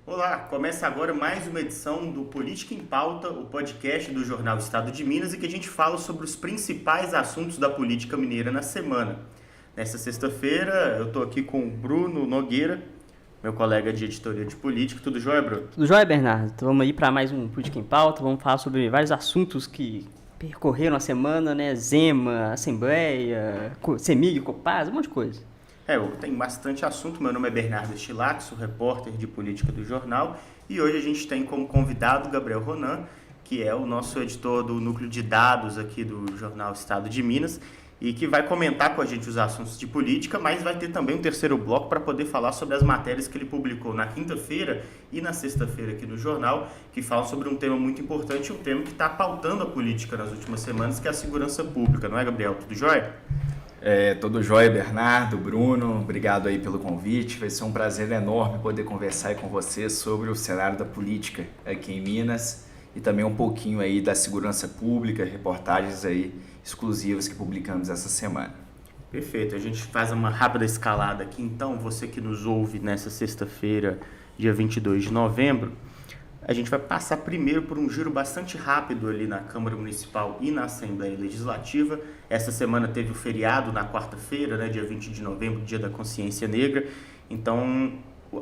Olá, começa agora mais uma edição do Política em Pauta, o podcast do jornal Estado de Minas, e que a gente fala sobre os principais assuntos da política mineira na semana. Nesta sexta-feira, eu estou aqui com o Bruno Nogueira, meu colega de editoria de política. Tudo jóia, Bruno? Tudo jóia, Bernardo? Então, vamos aí para mais um Política em Pauta. Vamos falar sobre vários assuntos que percorreram a semana, né? Zema, Assembleia, CEMIG, Copasa, um monte de coisa. Tem bastante assunto. Meu nome é Bernardo Stilac, sou repórter de política do jornal, e hoje a gente tem como convidado Gabriel Ronan, que é o nosso editor do núcleo de dados aqui do jornal Estado de Minas, e que vai comentar com a gente os assuntos de política, mas vai ter também um terceiro bloco para poder falar sobre as matérias que ele publicou na quinta-feira e na sexta-feira aqui no jornal, que falam sobre um tema muito importante, um tema que está pautando a política nas últimas semanas, que é a segurança pública. Não é, Gabriel? Tudo jóia? Tudo jóia, Bernardo, Bruno, obrigado aí pelo convite. Vai ser um prazer enorme poder conversar aí com você sobre o cenário da política aqui em Minas e também um pouquinho aí da segurança pública, reportagens aí exclusivas que publicamos essa semana. Perfeito, a gente faz uma rápida escalada aqui. Então, você que nos ouve nessa sexta-feira, dia 22 de novembro, a gente vai passar primeiro por um giro bastante rápido ali na Câmara Municipal e na Assembleia Legislativa. Essa semana teve o feriado na quarta-feira, né, dia 20 de novembro, dia da Consciência Negra. Então,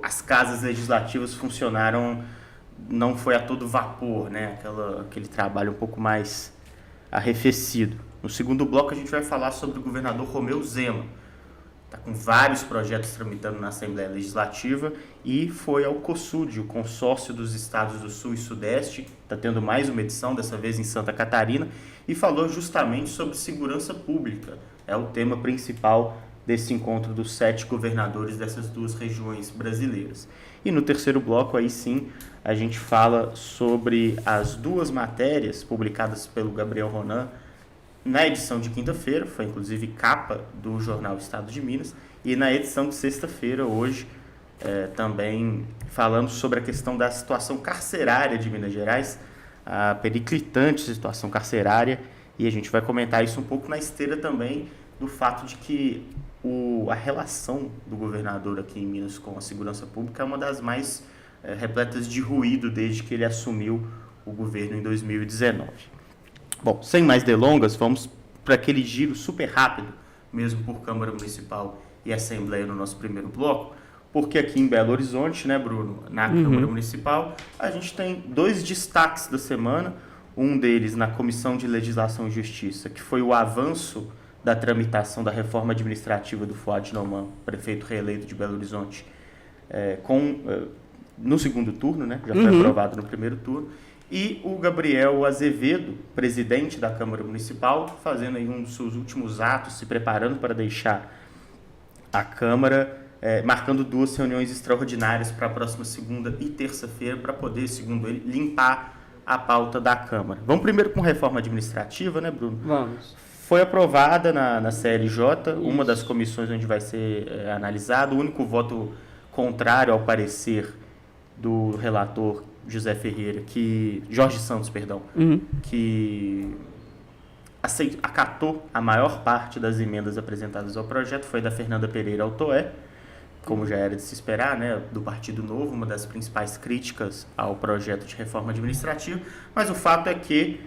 as casas legislativas funcionaram, não foi a todo vapor, né, aquele trabalho um pouco mais arrefecido. No segundo bloco, a gente vai falar sobre o governador Romeu Zema. Está com vários projetos tramitando na Assembleia Legislativa e foi ao COSUD, o Consórcio dos Estados do Sul e Sudeste, está tendo mais uma edição, dessa vez em Santa Catarina, e falou justamente sobre segurança pública. É o tema principal desse encontro dos 7 governadores dessas duas regiões brasileiras. E no terceiro bloco, aí sim, a gente fala sobre as duas matérias publicadas pelo Gabriel Ronan na edição de quinta-feira, foi inclusive capa do jornal Estado de Minas, e na edição de sexta-feira, hoje, também falando sobre a questão da situação carcerária de Minas Gerais, a periclitante situação carcerária, e a gente vai comentar isso um pouco na esteira também do fato de que a relação do governador aqui em Minas com a segurança pública é uma das mais repletas de ruído desde que ele assumiu o governo em 2019. Bom, sem mais delongas, vamos para aquele giro super rápido, mesmo por Câmara Municipal e Assembleia no nosso primeiro bloco, porque aqui em Belo Horizonte, né, Bruno, na Câmara Municipal, a gente tem 2 destaques da semana, um deles na Comissão de Legislação e Justiça, que foi o avanço da tramitação da reforma administrativa do Fuad Noman, prefeito reeleito de Belo Horizonte, no segundo turno, né, já foi aprovado no primeiro turno, e o Gabriel Azevedo, presidente da Câmara Municipal, fazendo aí um dos seus últimos atos, se preparando para deixar a Câmara, marcando 2 reuniões extraordinárias para a próxima segunda e terça-feira, para poder, segundo ele, limpar a pauta da Câmara. Vamos primeiro com reforma administrativa, né, Bruno? Vamos. Foi aprovada na CLJ, uma das comissões onde vai ser analisado. O único voto contrário ao parecer do relator Jorge Santos, que acatou a maior parte das emendas apresentadas ao projeto, foi da Fernanda Pereira Altoé, como já era de se esperar, né, do Partido Novo, uma das principais críticas ao projeto de reforma administrativa, mas o fato é que,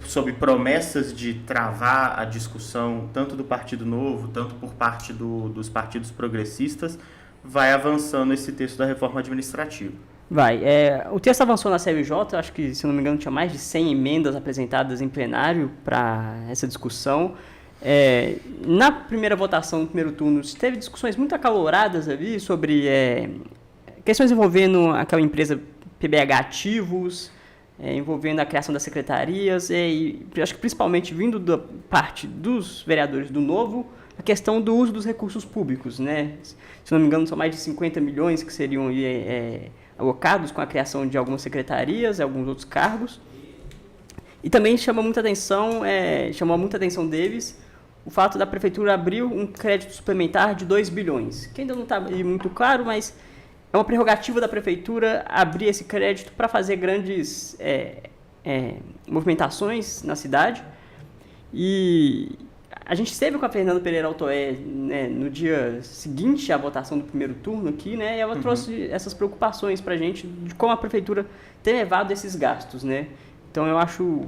sob promessas de travar a discussão tanto do Partido Novo, tanto por parte dos partidos progressistas, vai avançando esse texto da reforma administrativa. O texto avançou na CLJ, acho que, se não me engano, tinha mais de 100 emendas apresentadas em plenário para essa discussão. Na primeira votação, no primeiro turno, teve discussões muito acaloradas ali sobre questões envolvendo aquela empresa PBH Ativos, envolvendo a criação das secretarias, e acho que principalmente vindo da parte dos vereadores do Novo, a questão do uso dos recursos públicos, né? Se não me engano, são mais de 50 milhões que seriam alocados com a criação de algumas secretarias e alguns outros cargos. E também chamou muita atenção deles o fato da prefeitura abrir um crédito suplementar de 2 bilhões, que ainda não está muito claro, mas é uma prerrogativa da prefeitura abrir esse crédito para fazer grandes movimentações na cidade. E A gente esteve com a Fernanda Pereira Altoé, né, no dia seguinte à votação do primeiro turno aqui, né, e ela trouxe essas preocupações para a gente de como a prefeitura tem levado esses gastos, né. Então eu acho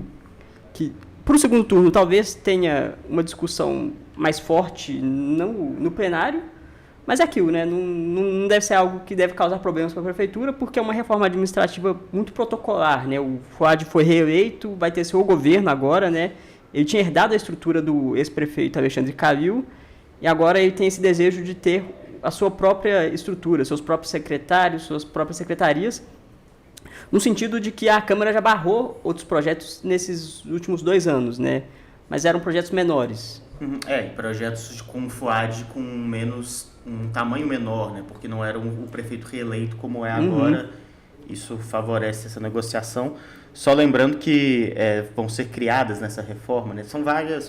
que para o segundo turno talvez tenha uma discussão mais forte no plenário, mas é aquilo, né, não deve ser algo que deve causar problemas para a prefeitura, porque é uma reforma administrativa muito protocolar, né. O Fuad foi reeleito, vai ter seu governo agora, né. Ele tinha herdado a estrutura do ex-prefeito Alexandre Calil e agora ele tem esse desejo de ter a sua própria estrutura, seus próprios secretários, suas próprias secretarias, no sentido de que a Câmara já barrou outros projetos nesses últimos 2 anos, né? Mas eram projetos menores. Projetos com FUAD com um tamanho menor, né? Porque não era o prefeito reeleito como é agora. Isso favorece essa negociação. Só lembrando que vão ser criadas nessa reforma, né? São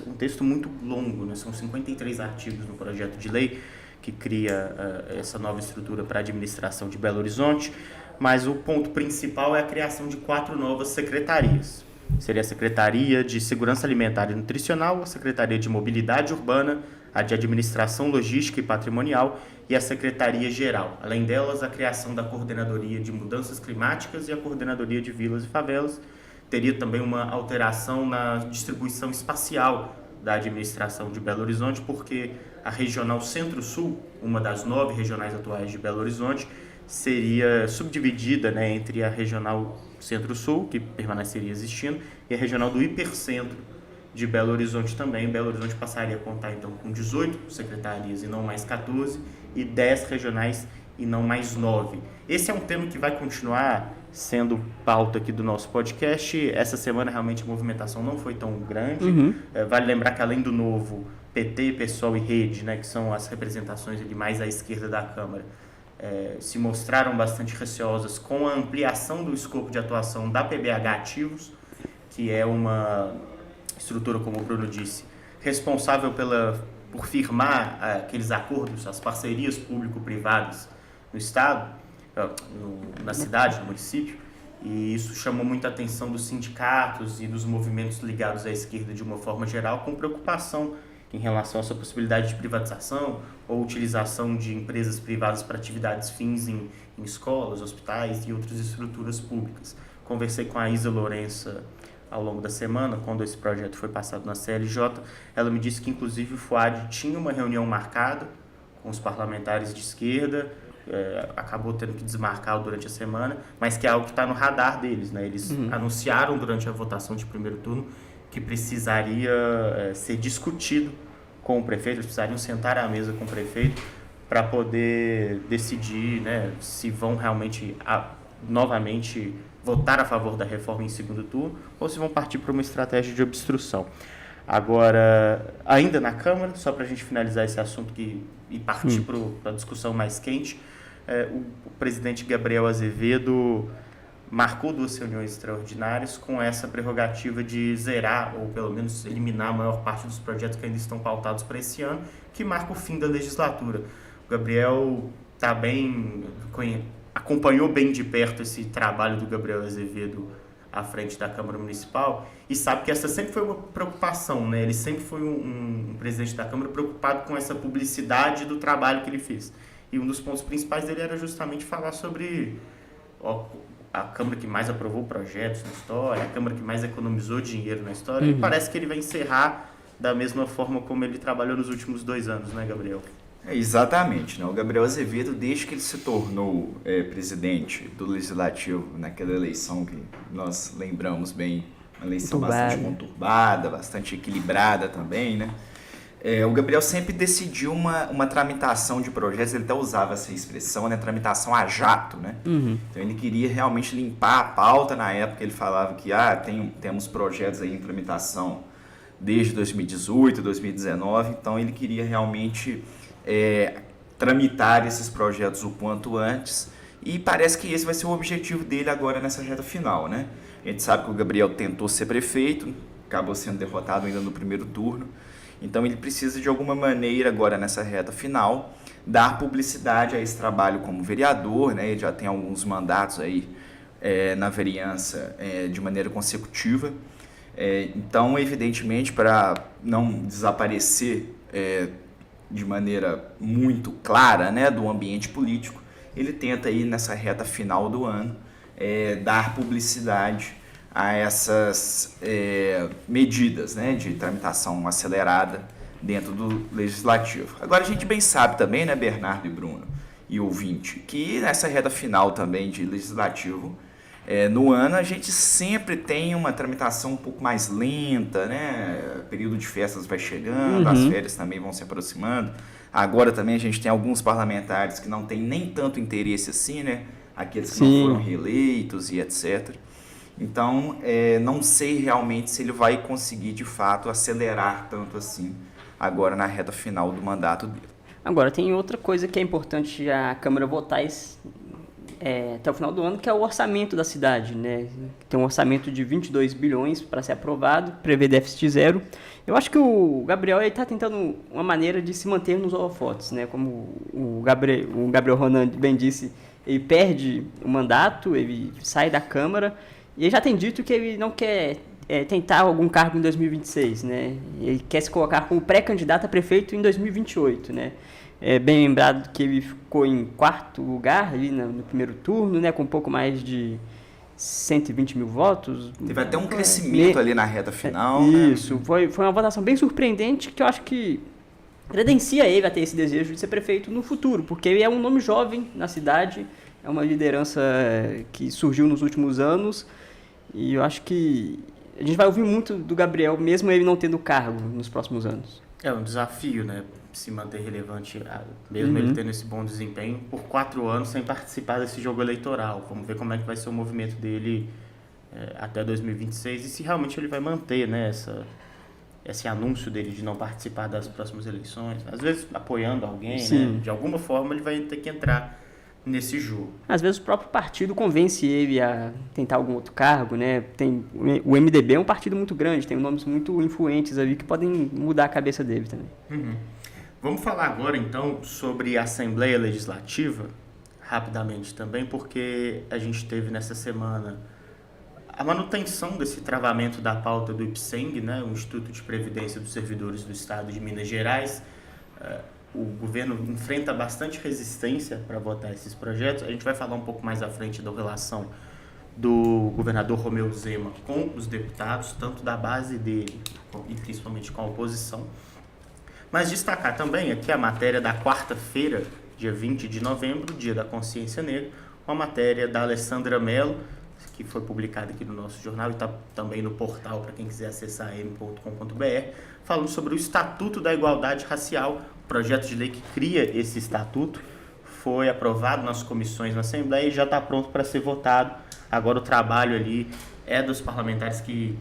um texto muito longo, né? São 53 artigos no projeto de lei que cria essa nova estrutura para a administração de Belo Horizonte, mas o ponto principal é a criação de 4 novas secretarias. Seria a Secretaria de Segurança Alimentar e Nutricional, a Secretaria de Mobilidade Urbana, a de Administração Logística e Patrimonial e a Secretaria-Geral. Além delas, a criação da Coordenadoria de Mudanças Climáticas e a Coordenadoria de Vilas e Favelas. Teria também uma alteração na distribuição espacial da administração de Belo Horizonte, porque a Regional Centro-Sul, uma das 9 regionais atuais de Belo Horizonte, seria subdividida, né, entre a Regional Centro-Sul, que permaneceria existindo, e a Regional do Hipercentro de Belo Horizonte também. Belo Horizonte passaria a contar então com 18 secretarias e não mais 14, e 10 regionais e não mais 9. Esse é um tema que vai continuar sendo pauta aqui do nosso podcast. Essa semana realmente a movimentação não foi tão grande. Vale lembrar que além do Novo, PT, PSOL e Rede, né, que são as representações ali mais à esquerda da Câmara, se mostraram bastante receosas com a ampliação do escopo de atuação da PBH Ativos, que é uma estrutura, como o Bruno disse, responsável por firmar aqueles acordos, as parcerias público-privadas no Estado, na cidade, no município, e isso chamou muita atenção dos sindicatos e dos movimentos ligados à esquerda de uma forma geral, com preocupação em relação a essa possibilidade de privatização ou utilização de empresas privadas para atividades fins em escolas, hospitais e outras estruturas públicas. Conversei com a Isa Lourença ao longo da semana, quando esse projeto foi passado na CLJ. Ela me disse que, inclusive, o FUAD tinha uma reunião marcada com os parlamentares de esquerda, acabou tendo que desmarcar durante a semana, mas que é algo que está no radar deles, né? Eles anunciaram durante a votação de primeiro turno que precisaria ser discutido com o prefeito, eles precisariam sentar à mesa com o prefeito para poder decidir, né, se vão realmente novamente votar a favor da reforma em segundo turno ou se vão partir para uma estratégia de obstrução. Agora, ainda na Câmara, só para a gente finalizar esse assunto e partir para a discussão mais quente, o presidente Gabriel Azevedo marcou 2 reuniões extraordinárias com essa prerrogativa de zerar, ou pelo menos eliminar a maior parte dos projetos que ainda estão pautados para esse ano, que marca o fim da legislatura. O Gabriel acompanhou bem de perto esse trabalho do Gabriel Azevedo à frente da Câmara Municipal e sabe que essa sempre foi uma preocupação, né? Ele sempre foi um presidente da Câmara preocupado com essa publicidade do trabalho que ele fez. E um dos pontos principais dele era justamente falar sobre a Câmara que mais aprovou projetos na história, a Câmara que mais economizou dinheiro na história, e parece que ele vai encerrar da mesma forma como ele trabalhou nos últimos 2 anos, né, Gabriel? Exatamente, né? O Gabriel Azevedo, desde que ele se tornou presidente do Legislativo, naquela eleição que nós lembramos bem, uma eleição bastante conturbada, bastante equilibrada também, né? O Gabriel sempre decidiu uma tramitação de projetos, ele até usava essa expressão, né, tramitação a jato, né? Então ele queria realmente limpar a pauta. Na época ele falava que temos projetos aí em tramitação desde 2018, 2019, então ele queria realmente tramitar esses projetos o quanto antes, e parece que esse vai ser o objetivo dele agora nessa reta final, né? A gente sabe que o Gabriel tentou ser prefeito, acabou sendo derrotado ainda no primeiro turno. Então ele precisa de alguma maneira agora nessa reta final dar publicidade a esse trabalho como vereador, né? Ele já tem alguns mandatos aí na vereança de maneira consecutiva. Então, evidentemente, para não desaparecer de maneira muito clara, né, do ambiente político, ele tenta aí nessa reta final do ano dar publicidade a essas medidas, né, de tramitação acelerada dentro do Legislativo. Agora a gente bem sabe também, né, Bernardo e Bruno e ouvinte, que nessa reta final também de Legislativo, no ano a gente sempre tem uma tramitação um pouco mais lenta, né? O período de festas vai chegando, as férias também vão se aproximando. Agora também a gente tem alguns parlamentares que não têm nem tanto interesse assim, né? Aqueles que não foram reeleitos e etc. Então, não sei realmente se ele vai conseguir de fato acelerar tanto assim agora na reta final do mandato dele. Agora, tem outra coisa que é importante a Câmara votar até o final do ano, que é o orçamento da cidade, né? Tem um orçamento de 22 bilhões para ser aprovado, prevê déficit zero. Eu acho que o Gabriel está tentando uma maneira de se manter nos holofotes, né? Como o Gabriel Ronan bem disse, ele perde o mandato, ele sai da Câmara, e ele já tem dito que ele não quer tentar algum cargo em 2026, né? Ele quer se colocar como pré-candidato a prefeito em 2028, né? É bem lembrado que ele ficou em quarto lugar ali no primeiro turno, né, com um pouco mais de 120 mil votos. Teve até um crescimento ali na reta final. Isso, né? foi uma votação bem surpreendente que eu acho que credencia ele a ter esse desejo de ser prefeito no futuro, porque ele é um nome jovem na cidade, é uma liderança que surgiu nos últimos anos e eu acho que a gente vai ouvir muito do Gabriel, mesmo ele não tendo cargo nos próximos anos. É um desafio, né? Se manter relevante, mesmo ele tendo esse bom desempenho, por 4 anos sem participar desse jogo eleitoral. Vamos ver como é que vai ser o movimento dele até 2026 e se realmente ele vai manter, né, esse anúncio dele de não participar das próximas eleições. Às vezes apoiando alguém, né? De alguma forma ele vai ter que entrar nesse jogo. Às vezes o próprio partido convence ele a tentar algum outro cargo, né? O MDB é um partido muito grande, tem nomes muito influentes ali que podem mudar a cabeça dele também. Vamos falar agora, então, sobre a Assembleia Legislativa, rapidamente também, porque a gente teve nessa semana a manutenção desse travamento da pauta do IPSENG, né, o Instituto de Previdência dos Servidores do Estado de Minas Gerais. O governo enfrenta bastante resistência para votar esses projetos. A gente vai falar um pouco mais à frente da relação do governador Romeu Zema com os deputados, tanto da base dele e principalmente com a oposição. Mas destacar também aqui a matéria da quarta-feira, dia 20 de novembro, Dia da Consciência Negra, uma matéria da Alessandra Mello, que foi publicada aqui no nosso jornal e está também no portal para quem quiser acessar m.com.br, falando sobre o Estatuto da Igualdade Racial, o projeto de lei que cria esse estatuto, foi aprovado nas comissões na Assembleia e já está pronto para ser votado. Agora o trabalho ali é dos parlamentares que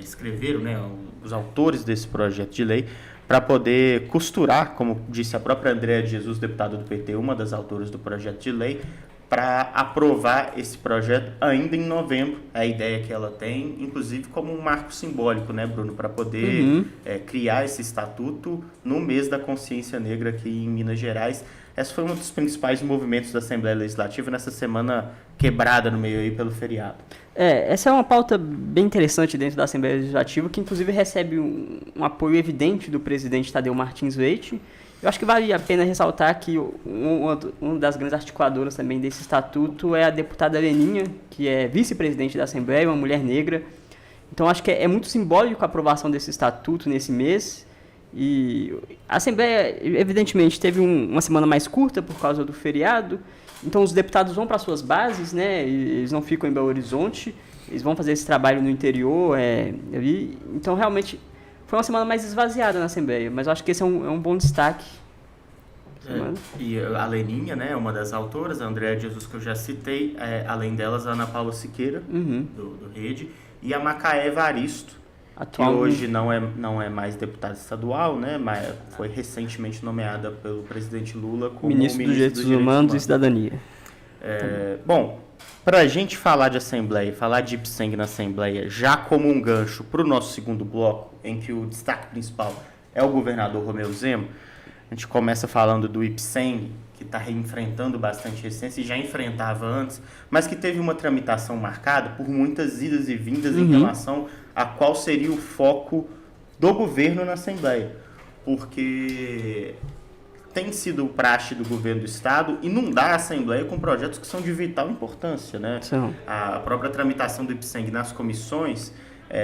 escreveram, né, os autores desse projeto de lei, para poder costurar, como disse a própria Andréa de Jesus, deputada do PT, uma das autoras do projeto de lei, para aprovar esse projeto ainda em novembro. A ideia que ela tem, inclusive como um marco simbólico, né, Bruno, para poder criar esse estatuto no mês da consciência negra aqui em Minas Gerais. Esse foi um dos principais movimentos da Assembleia Legislativa nessa semana quebrada no meio aí pelo feriado. Essa é uma pauta bem interessante dentro da Assembleia Legislativa, que inclusive recebe um apoio evidente do presidente Tadeu Martins Leite. Eu acho que vale a pena ressaltar que uma das grandes articuladoras também desse estatuto é a deputada Leninha, que é vice-presidente da Assembleia, uma mulher negra. Então acho que é muito simbólico a aprovação desse estatuto nesse mês. E a Assembleia, evidentemente, teve uma semana mais curta por causa do feriado. Então os deputados vão para suas bases, né? Eles não ficam em Belo Horizonte, eles vão fazer esse trabalho no interior. Então realmente foi uma semana mais esvaziada na Assembleia, mas eu acho que esse é um bom destaque. E a Leninha, né, uma das autoras, a Andréa de Jesus, que eu já citei, além delas, a Ana Paula Siqueira, do Rede, e a Macaé Evaristo, que hoje não é mais deputada estadual, né, mas foi recentemente nomeada pelo presidente Lula como ministro dos Direitos Humanos e Cidadania. Bom, para a gente falar de Assembleia, falar de IPSENG na Assembleia, já como um gancho para o nosso segundo bloco, em que o destaque principal é o governador Romeu Zema, a gente começa falando do IPSENG, que está enfrentando bastante resistência e já enfrentava antes, mas que teve uma tramitação marcada por muitas idas e vindas em relação a qual seria o foco do governo na Assembleia. Porque tem sido o praxe do governo do Estado inundar a Assembleia com projetos que são de vital importância, né? A própria tramitação do IPSENG nas comissões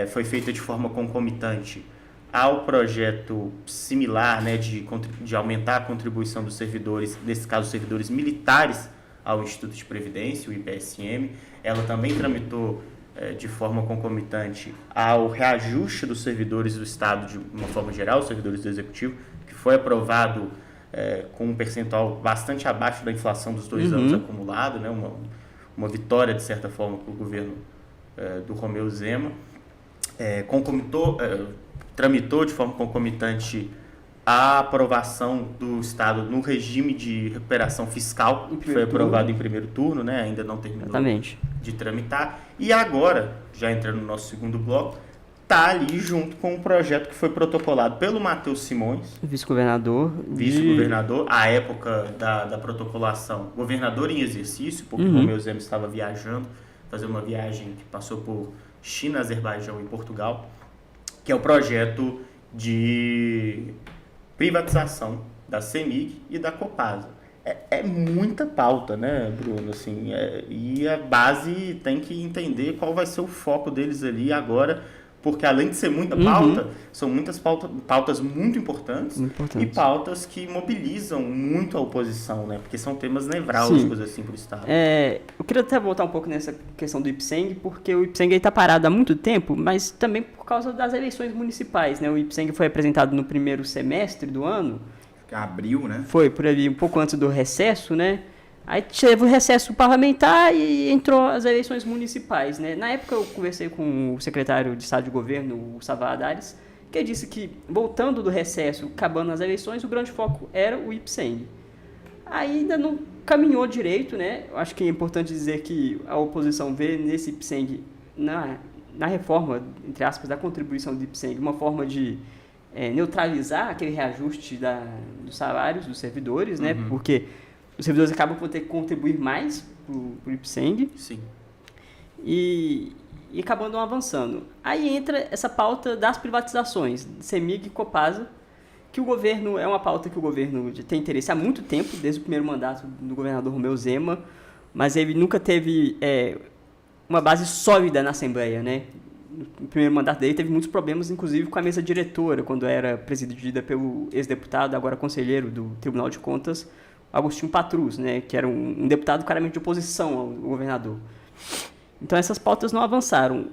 foi feita de forma concomitante ao projeto similar, né, de aumentar a contribuição dos servidores, nesse caso servidores militares, ao Instituto de Previdência, o IPSM. Ela também tramitou de forma concomitante ao reajuste dos servidores do Estado de uma forma geral, os servidores do Executivo, que foi aprovado com um percentual bastante abaixo da inflação dos 2 anos acumulado, né, uma vitória, de certa forma, para o governo do Romeu Zema. Tramitou de forma concomitante a aprovação do Estado no regime de recuperação fiscal, que foi aprovado em primeiro turno, né? Ainda não terminou de tramitar. E agora, já entrando no nosso segundo bloco, está ali junto com um projeto que foi protocolado pelo Matheus Simões, vice-governador, à época da protocolação, governador em exercício, porque o Romeu Zema estava viajando, fazendo uma viagem que passou por China, Azerbaijão e Portugal, que é o projeto de privatização da CEMIG e da Copasa. É muita pauta, né, Bruno? Assim, e a base tem que entender qual vai ser o foco deles ali agora, porque além de ser muita pauta, são muitas pautas muito importantes e pautas que mobilizam muito a oposição, né? Porque são temas nevrálgicos assim, para o Estado. Eu queria até voltar um pouco nessa questão do IPSENG, porque o IPSENG está parado há muito tempo, mas também por causa das eleições municipais, né? O IPSENG foi apresentado no primeiro semestre do ano. Abril, né? Foi, por ali, um pouco antes do recesso, né? Aí teve o recesso parlamentar e entrou as eleições municipais, né? Na época eu conversei com o secretário de Estado de Governo, o Savá Haddad, que disse que, voltando do recesso, acabando as eleições, o grande foco era o IPSENG. Aí ainda não caminhou direito, né? Eu acho que é importante dizer que a oposição vê nesse IPSENG, na reforma, entre aspas, da contribuição do IPSENG, uma forma de neutralizar aquele reajuste dos salários dos servidores, né? Porque os servidores acabam por ter que contribuir mais para o IPSENG. Sim. E acabam não avançando. Aí entra essa pauta das privatizações, CEMIG e Copasa, que o governo, é uma pauta que o governo tem interesse há muito tempo, desde o primeiro mandato do governador Romeu Zema, mas ele nunca teve uma base sólida na Assembleia, né? No primeiro mandato dele teve muitos problemas, inclusive com a mesa diretora, quando era presidida pelo ex-deputado, agora conselheiro do Tribunal de Contas, Agostinho Patrus, né, que era um deputado claramente de oposição ao governador. Então essas pautas não avançaram.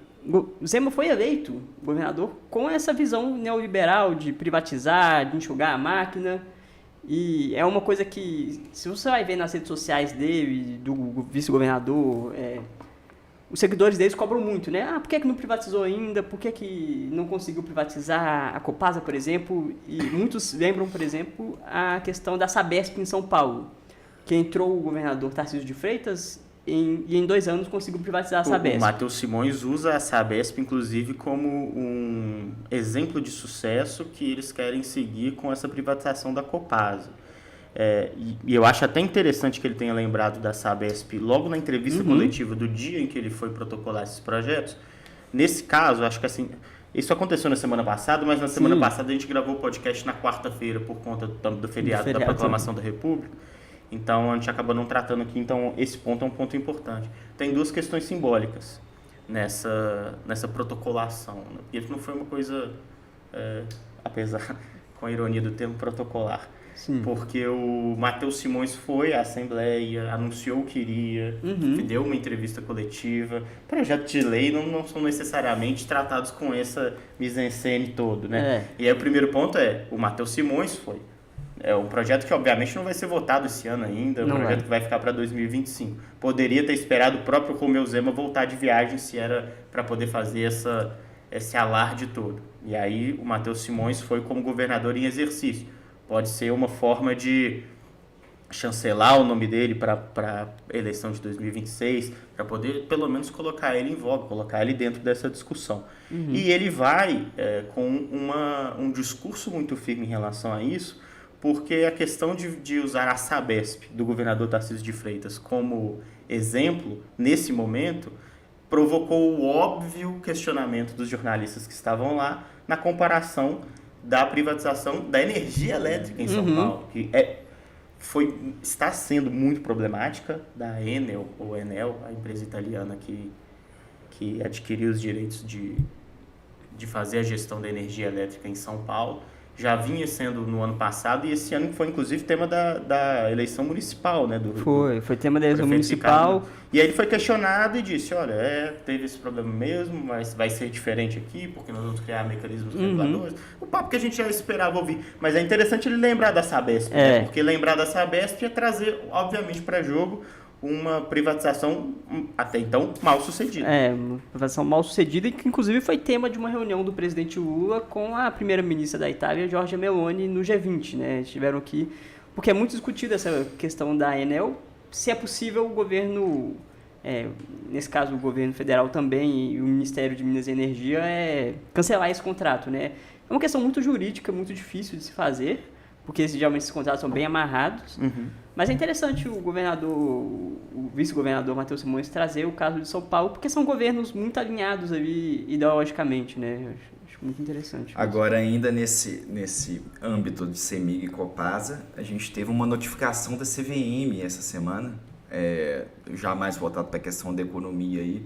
Zema foi eleito governador com essa visão neoliberal de privatizar, de enxugar a máquina, e é uma coisa que, se você vai ver nas redes sociais dele, do vice-governador, os seguidores deles cobram muito, né? Por que não privatizou ainda? Por que não conseguiu privatizar a Copasa, por exemplo? E muitos lembram, por exemplo, a questão da Sabesp em São Paulo, que entrou o governador Tarcísio de Freitas e em 2 anos conseguiu privatizar a Sabesp. O Matheus Simões usa a Sabesp, inclusive, como um exemplo de sucesso que eles querem seguir com essa privatização da Copasa. E eu acho até interessante que ele tenha lembrado da Sabesp logo na entrevista coletiva do dia em que ele foi protocolar esses projetos. Nesse caso, acho que assim, isso aconteceu na semana passada, mas na semana passada a gente gravou o podcast na quarta-feira por conta do feriado da Proclamação da República. Então a gente acaba não tratando aqui, então esse ponto é um ponto importante. Tem 2 questões simbólicas nessa protocolação, né? Porque não foi uma coisa, apesar com a ironia do termo protocolar. Sim. Porque o Matheus Simões foi à Assembleia, anunciou que iria, deu uma entrevista coletiva. Projetos de lei não são necessariamente tratados com essa mise-en-scène todo, né? E aí o primeiro ponto o Matheus Simões foi. É um projeto que obviamente não vai ser votado esse ano ainda, é um projeto que vai ficar para 2025. Poderia ter esperado o próprio Romeu Zema voltar de viagem se era para poder fazer esse alarde todo. E aí o Matheus Simões foi como governador em exercício. Pode ser uma forma de chancelar o nome dele para a eleição de 2026, para poder pelo menos colocar ele em voga, colocar ele dentro dessa discussão. E ele vai com um discurso muito firme em relação a isso, porque a questão de usar a Sabesp do governador Tarcísio de Freitas como exemplo, nesse momento, provocou o óbvio questionamento dos jornalistas que estavam lá na comparação da privatização da energia elétrica em São Paulo, que está sendo muito problemática, da Enel, ou Enel, a empresa italiana que adquiriu os direitos de fazer a gestão da energia elétrica em São Paulo. Já vinha sendo no ano passado, e esse ano foi inclusive tema da eleição municipal, né? Foi tema da eleição municipal. E aí ele foi questionado e disse, olha, teve esse problema mesmo, mas vai ser diferente aqui, porque nós vamos criar mecanismos reguladores. O papo que a gente já esperava ouvir. Mas é interessante ele lembrar da Sabesp, né? Porque lembrar da Sabesp é trazer, obviamente, para jogo uma privatização até então mal sucedida. Uma privatização mal sucedida, e que inclusive foi tema de uma reunião do presidente Lula com a primeira-ministra da Itália, Giorgia Meloni, no G20, né? Estiveram aqui, porque é muito discutida essa questão da Enel, se é possível o governo, nesse caso o governo federal também, e o Ministério de Minas e Energia, cancelar esse contrato, né? É uma questão muito jurídica, muito difícil de se fazer, porque geralmente esses contratos são bem amarrados. Mas é interessante o vice-governador Matheus Simões trazer o caso de São Paulo, porque são governos muito alinhados ali ideologicamente, né? Acho muito interessante. Agora, ainda nesse âmbito de CEMIG e Copasa, a gente teve uma notificação da CVM essa semana, já mais voltado para a questão da economia aí,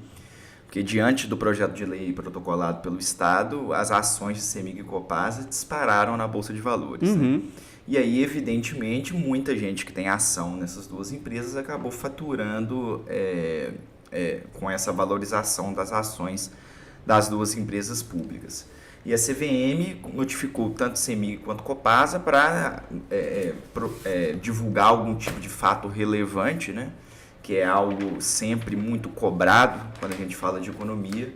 porque diante do projeto de lei protocolado pelo Estado, as ações de CEMIG e Copasa dispararam na Bolsa de Valores. Né? E aí, evidentemente, muita gente que tem ação nessas duas empresas acabou faturando com essa valorização das ações das duas empresas públicas. E a CVM notificou tanto CEMIG quanto Copasa para divulgar algum tipo de fato relevante, né? Que é algo sempre muito cobrado quando a gente fala de economia,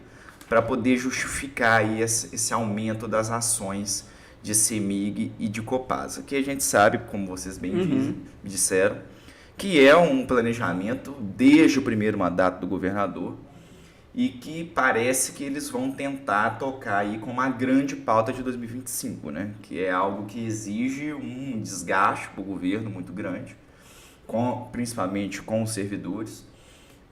para poder justificar aí esse aumento das ações de CEMIG e de Copasa, que a gente sabe, como vocês bem me disseram, que é um planejamento desde o primeiro mandato do governador e que parece que eles vão tentar tocar aí com uma grande pauta de 2025, né? Que é algo que exige um desgaste para o governo muito grande, principalmente com os servidores,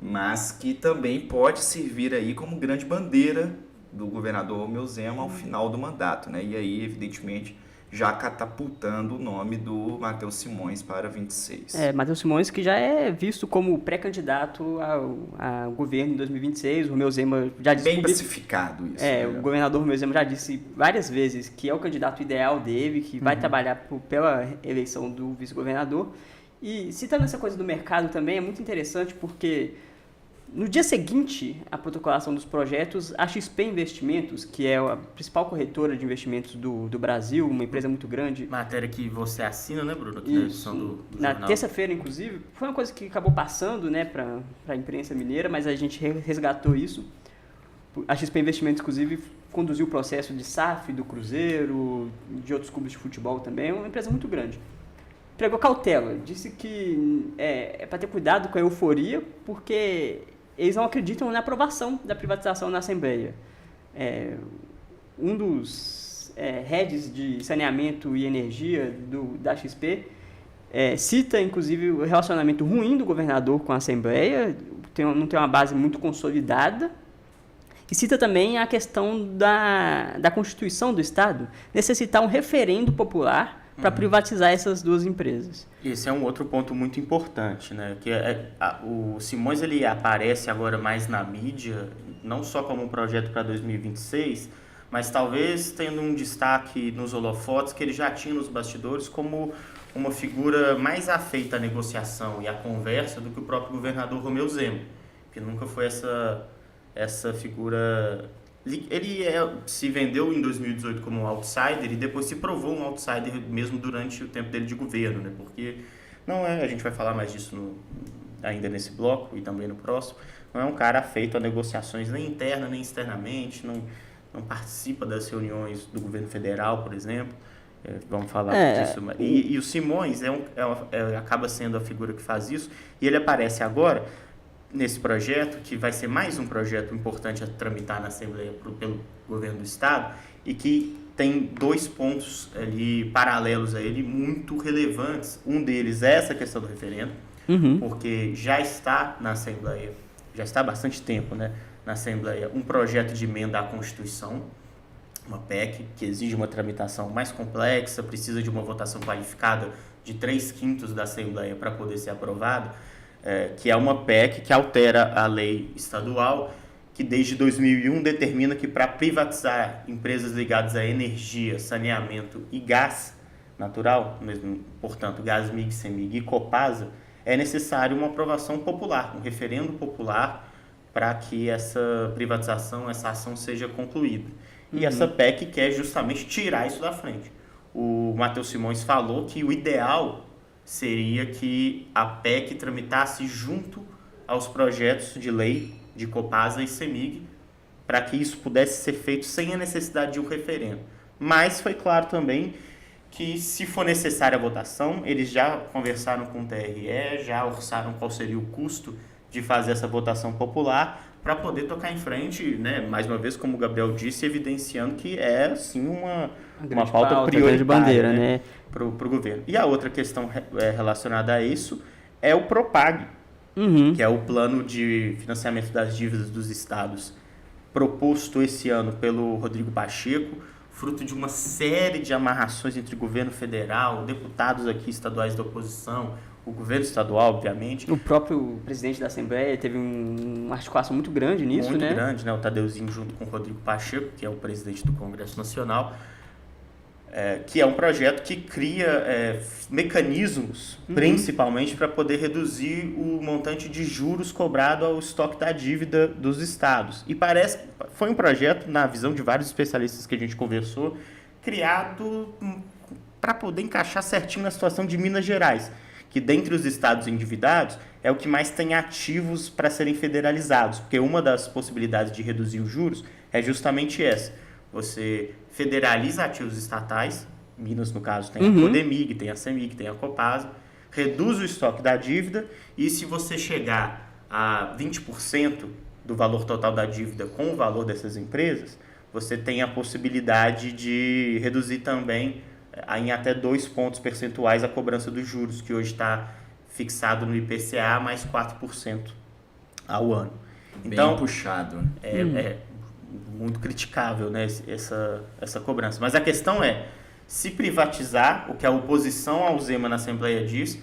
mas que também pode servir aí como grande bandeira do governador Romeu Zema ao final do mandato, né? E aí, evidentemente, já catapultando o nome do Matheus Simões para 26. Matheus Simões, que já é visto como pré-candidato ao governo em 2026. O Romeu Zema já disse... Bem pacificado isso. O governador Romeu Zema já disse várias vezes que é o candidato ideal dele, que vai trabalhar pela eleição do vice-governador. E citando essa coisa do mercado também, é muito interessante porque no dia seguinte à protocolação dos projetos, a XP Investimentos, que é a principal corretora de investimentos do Brasil, uma empresa muito grande... Matéria que você assina, né, Bruno? Aqui na terça-feira, inclusive, foi uma coisa que acabou passando, né, para a imprensa mineira, mas a gente resgatou isso. A XP Investimentos, inclusive, conduziu o processo de SAF, do Cruzeiro, de outros clubes de futebol também, é uma empresa muito grande. Pregou cautela, disse que é para ter cuidado com a euforia, porque eles não acreditam na aprovação da privatização na Assembleia. Um dos heads de saneamento e energia da XP cita, inclusive, o relacionamento ruim do governador com a Assembleia, não tem uma base muito consolidada, e cita também a questão da Constituição do Estado, necessitar um referendo popular para privatizar essas duas empresas. Esse é um outro ponto muito importante, né? Que o Simões ele aparece agora mais na mídia, não só como um projeto para 2026, mas talvez tendo um destaque nos holofotes que ele já tinha nos bastidores como uma figura mais afeita à negociação e à conversa do que o próprio governador Romeu Zema, que nunca foi essa figura... Ele se vendeu em 2018 como um outsider e depois se provou um outsider mesmo durante o tempo dele de governo, né? Porque a gente vai falar mais disso ainda nesse bloco e também no próximo, não é um cara afeito a negociações nem interna nem externamente, não participa das reuniões do governo federal, por exemplo. Vamos falar disso. E o Simões acaba sendo a figura que faz isso, e ele aparece agora nesse projeto, que vai ser mais um projeto importante a tramitar na Assembleia pelo governo do Estado, e que tem dois pontos ali paralelos a ele muito relevantes. Um deles é essa questão do referendo, porque já está na Assembleia, já está há bastante tempo, né, na Assembleia, um projeto de emenda à Constituição, uma PEC, que exige uma tramitação mais complexa, precisa de uma votação qualificada de 3/5 da Assembleia para poder ser aprovado, que é uma PEC que altera a lei estadual, que desde 2001 determina que para privatizar empresas ligadas a energia, saneamento e gás natural, mesmo, portanto, Gasmig, Cemig e Copasa, é necessário uma aprovação popular, um referendo popular para que essa privatização, essa ação seja concluída. E essa PEC quer justamente tirar isso da frente. O Matheus Simões falou que o ideal seria que a PEC tramitasse junto aos projetos de lei de Copasa e Cemig, para que isso pudesse ser feito sem a necessidade de um referendo. Mas foi claro também que, se for necessária a votação, eles já conversaram com o TRE, já orçaram qual seria o custo de fazer essa votação popular para poder tocar em frente, né? Mais uma vez, como o Gabriel disse, evidenciando que é, sim, uma pauta prioritária, bandeira, né? Para o governo. E a outra questão relacionada a isso é o PROPAG, que é o plano de financiamento das dívidas dos estados, proposto esse ano pelo Rodrigo Pacheco, fruto de uma série de amarrações entre o governo federal, deputados aqui estaduais da oposição, o governo estadual, obviamente. O próprio presidente da Assembleia teve uma articulação muito grande nisso, né? Muito grande, né? O Tadeuzinho junto com o Rodrigo Pacheco, que é o presidente do Congresso Nacional, que é um projeto que cria mecanismos, principalmente para poder reduzir o montante de juros cobrado ao estoque da dívida dos estados. E foi um projeto, na visão de vários especialistas que a gente conversou, criado para poder encaixar certinho na situação de Minas Gerais, que dentre os estados endividados é o que mais tem ativos para serem federalizados, porque uma das possibilidades de reduzir os juros é justamente essa. Você federaliza ativos estatais, Minas, no caso, tem a Codemig, tem a Cemig, tem a Copasa, reduz o estoque da dívida e, se você chegar a 20% do valor total da dívida com o valor dessas empresas, você tem a possibilidade de reduzir também em até 2 pontos percentuais a cobrança dos juros, que hoje está fixado no IPCA mais 4% ao ano. Então, bem puxado. É muito criticável, né, essa cobrança. Mas a questão é, se privatizar, o que a oposição ao Zema na Assembleia diz,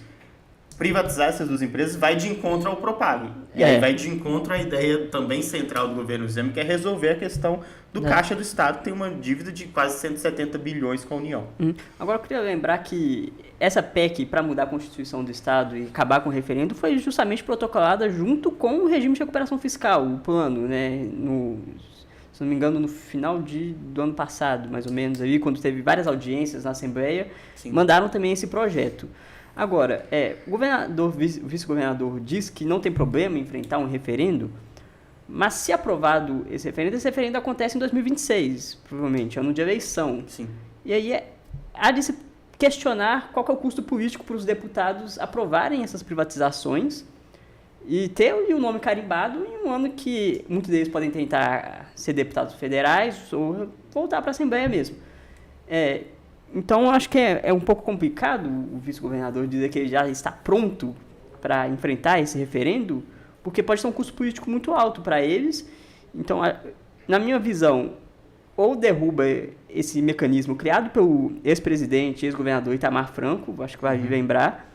privatizar essas duas empresas vai de encontro ao Propag. E aí vai de encontro à ideia também central do governo Zema, que é resolver a questão do caixa do Estado, que tem uma dívida de quase 170 bilhões com a União. Agora, eu queria lembrar que essa PEC, para mudar a Constituição do Estado e acabar com o referendo, foi justamente protocolada junto com o regime de recuperação fiscal, o plano, né, se não me engano, no final do ano passado, mais ou menos, ali, quando teve várias audiências na Assembleia, mandaram também esse projeto. Agora, o vice-governador diz que não tem problema em enfrentar um referendo, mas se aprovado esse referendo acontece em 2026, provavelmente, ano de eleição. Sim. E aí há de se questionar qual que é o custo político para os deputados aprovarem essas privatizações e ter o nome carimbado em um ano que muitos deles podem tentar ser deputados federais ou voltar para a Assembleia mesmo. Então, acho que é um pouco complicado o vice-governador dizer que ele já está pronto para enfrentar esse referendo, porque pode ser um custo político muito alto para eles. Então, na minha visão, ou derruba esse mecanismo criado pelo ex-presidente, ex-governador Itamar Franco, acho que vai lembrar,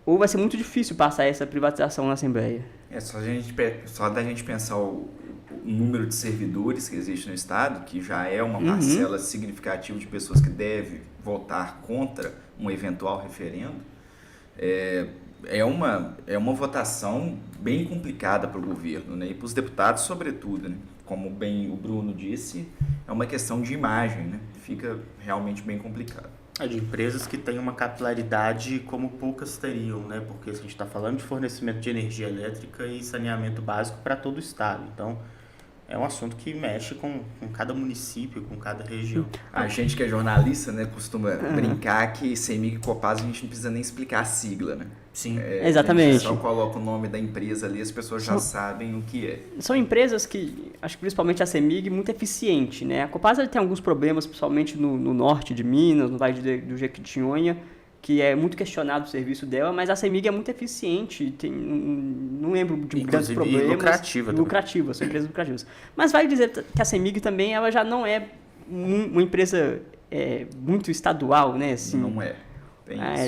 ou vai ser muito difícil passar essa privatização na Assembleia. Só da gente pensar o número de servidores que existe no Estado, que já é uma parcela significativa de pessoas que devem votar contra um eventual referendo, é uma votação bem complicada para o governo, né? E para os deputados, sobretudo, né? Como bem o Bruno disse, é uma questão de imagem, né? Fica realmente bem complicado. De empresas que têm uma capilaridade como poucas teriam, né? Porque a gente está falando de fornecimento de energia elétrica e saneamento básico para todo o Estado. Então, é um assunto que mexe com cada município, com cada região. A gente que é jornalista, né, costuma brincar que CEMIG e Copasa a gente não precisa nem explicar a sigla, né? Sim. Exatamente. A gente só coloca o nome da empresa ali, as pessoas já sabem o que é. São empresas que, acho que principalmente a CEMIG, muito eficiente, né? A Copasa tem alguns problemas, principalmente no norte de Minas, no Vale do Jequitinhonha, que é muito questionado o serviço dela, mas a CEMIG é muito eficiente, não lembro de grandes problemas. E lucrativa. Lucrativa, são empresas lucrativas. Mas vale dizer que a CEMIG também ela já não é uma empresa muito estadual, né? Assim, Não é.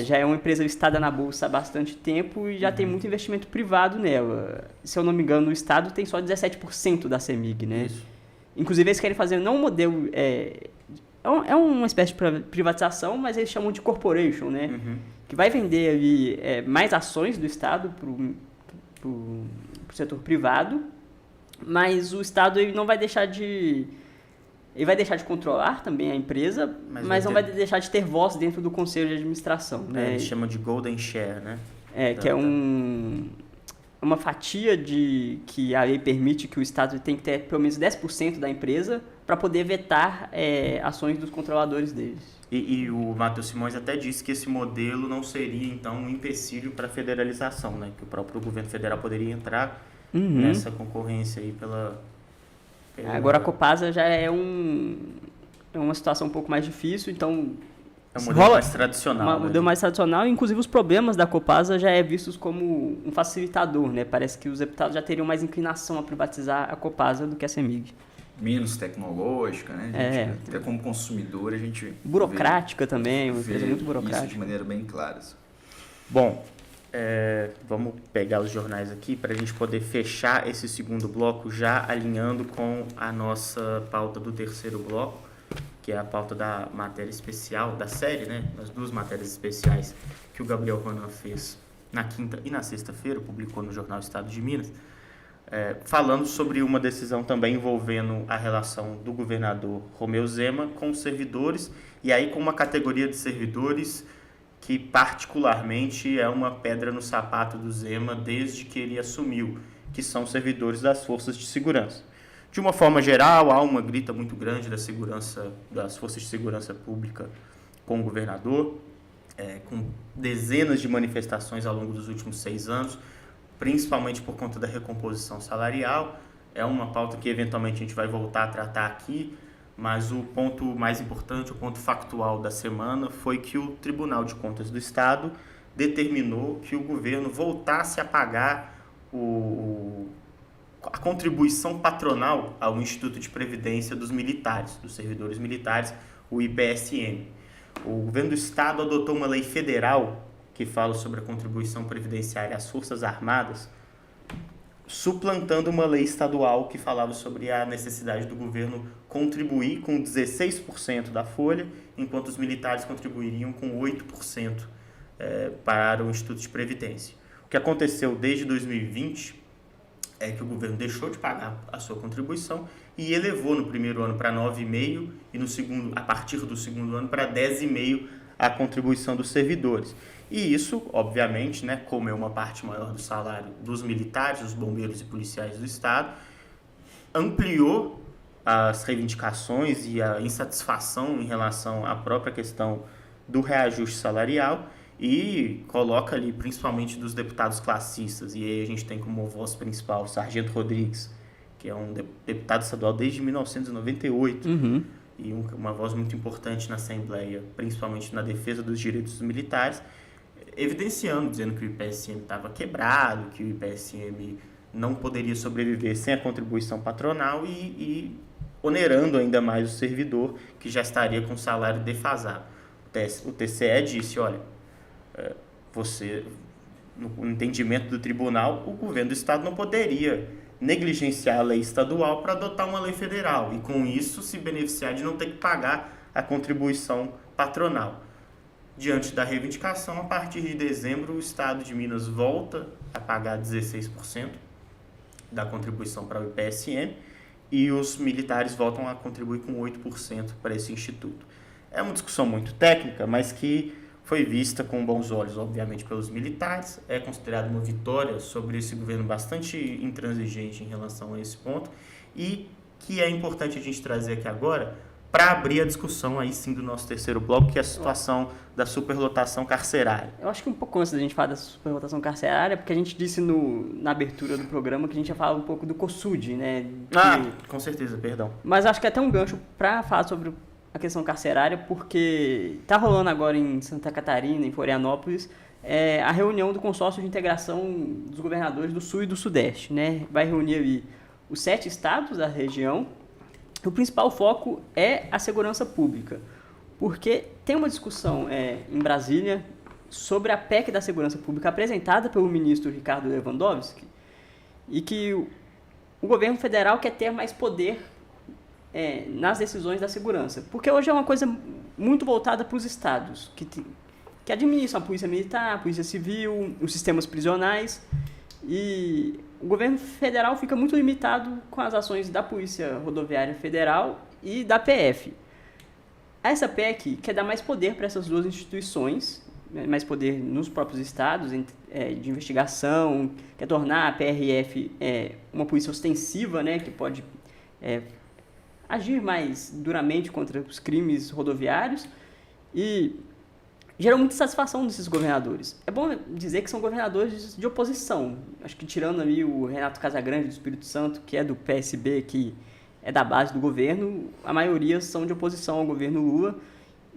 Já é uma empresa listada na bolsa há bastante tempo e já tem muito investimento privado nela. Se eu não me engano, o Estado tem só 17% da CEMIG, né? Isso. Inclusive, eles querem fazer não um modelo... É uma espécie de privatização, mas eles chamam de corporation, né? Uhum. Que vai vender ali mais ações do Estado para o setor privado, mas o Estado ele não vai deixar de... Ele vai deixar de controlar também a empresa, mas não vai deixar de ter voz dentro do conselho de administração. Né? Eles chamam de golden share, né? Que é uma fatia que a lei permite que o Estado tem que ter pelo menos 10% da empresa para poder vetar ações dos controladores deles. E o Matheus Simões até disse que esse modelo não seria, então, um empecilho para a federalização, né? Que o próprio governo federal poderia entrar nessa concorrência aí pela... Agora a Copasa já é uma situação um pouco mais difícil, então... É um modelo mais tradicional. Um modelo mais tradicional, inclusive os problemas da Copasa já é vistos como um facilitador, né? Parece que os deputados já teriam mais inclinação a privatizar a Copasa do que a CEMIG. Menos tecnológica, né? Até como consumidor a gente... Burocrática também, uma empresa muito burocrática. Isso de maneira bem clara. Bom, vamos pegar os jornais aqui para a gente poder fechar esse segundo bloco já alinhando com a nossa pauta do terceiro bloco, que é a pauta da matéria especial, da série, né? Das duas matérias especiais que o Gabriel Ronan fez na quinta e na sexta-feira, publicou no jornal Estado de Minas, falando sobre uma decisão também envolvendo a relação do governador Romeu Zema com os servidores, e aí com uma categoria de servidores que particularmente é uma pedra no sapato do Zema desde que ele assumiu, que são servidores das forças de segurança. De uma forma geral, há uma grita muito grande das forças de segurança pública com o governador, com dezenas de manifestações ao longo dos últimos 6 anos, principalmente por conta da recomposição salarial. É uma pauta que eventualmente a gente vai voltar a tratar aqui, mas o ponto mais importante, o ponto factual da semana foi que o Tribunal de Contas do Estado determinou que o governo voltasse a pagar a contribuição patronal ao Instituto de Previdência dos militares, dos servidores militares, o IPSM. O governo do Estado adotou uma lei federal que fala sobre a contribuição previdenciária às Forças Armadas, suplantando uma lei estadual que falava sobre a necessidade do governo contribuir com 16% da folha, enquanto os militares contribuiriam com 8% para o Instituto de Previdência. O que aconteceu desde 2020 é que o governo deixou de pagar a sua contribuição e elevou no primeiro ano para 9,5% e a partir do segundo ano para 10,5% a contribuição dos servidores. E isso, obviamente, né, como é uma parte maior do salário dos militares, dos bombeiros e policiais do Estado, ampliou as reivindicações e a insatisfação em relação à própria questão do reajuste salarial e coloca ali, principalmente dos deputados classistas, e aí a gente tem como voz principal o Sargento Rodrigues, que é um deputado estadual desde 1998, e uma voz muito importante na Assembleia, principalmente na defesa dos direitos dos militares, evidenciando, dizendo que o IPSM estava quebrado, que o IPSM não poderia sobreviver sem a contribuição patronal e onerando ainda mais o servidor, que já estaria com o salário defasado. O TCE disse, olha, no entendimento do tribunal, o governo do Estado não poderia negligenciar a lei estadual para adotar uma lei federal e, com isso, se beneficiar de não ter que pagar a contribuição patronal. Diante da reivindicação, a partir de dezembro, o Estado de Minas volta a pagar 16% da contribuição para o IPSM e os militares voltam a contribuir com 8% para esse instituto. É uma discussão muito técnica, mas que foi vista com bons olhos, obviamente, pelos militares. É considerada uma vitória sobre esse governo bastante intransigente em relação a esse ponto, e que é importante a gente trazer aqui agora para abrir a discussão aí sim do nosso terceiro bloco, que é a situação da superlotação carcerária. Eu acho que um pouco antes da gente falar da superlotação carcerária, porque a gente disse na abertura do programa que a gente ia falar um pouco do COSUD, né? Com certeza, perdão. Mas acho que é até um gancho para falar sobre a questão carcerária, porque está rolando agora em Santa Catarina, em Florianópolis, a reunião do consórcio de integração dos governadores do Sul e do Sudeste, né? Vai reunir ali os 7 estados da região. O principal foco é a segurança pública, porque tem uma discussão em Brasília sobre a PEC da segurança pública apresentada pelo ministro Ricardo Lewandowski, e que o governo federal quer ter mais poder nas decisões da segurança, porque hoje é uma coisa muito voltada para os estados, que administram a polícia militar, a polícia civil, os sistemas prisionais, e o governo federal fica muito limitado com as ações da Polícia Rodoviária Federal e da PF. Essa PEC quer dar mais poder para essas duas instituições, mais poder nos próprios estados de investigação, quer tornar a PRF uma polícia ostensiva, né, que pode agir mais duramente contra os crimes rodoviários, e gerou muita satisfação desses governadores. É bom dizer que são governadores de oposição. Acho que tirando ali o Renato Casagrande do Espírito Santo, que é do PSB, que é da base do governo, a maioria são de oposição ao governo Lula.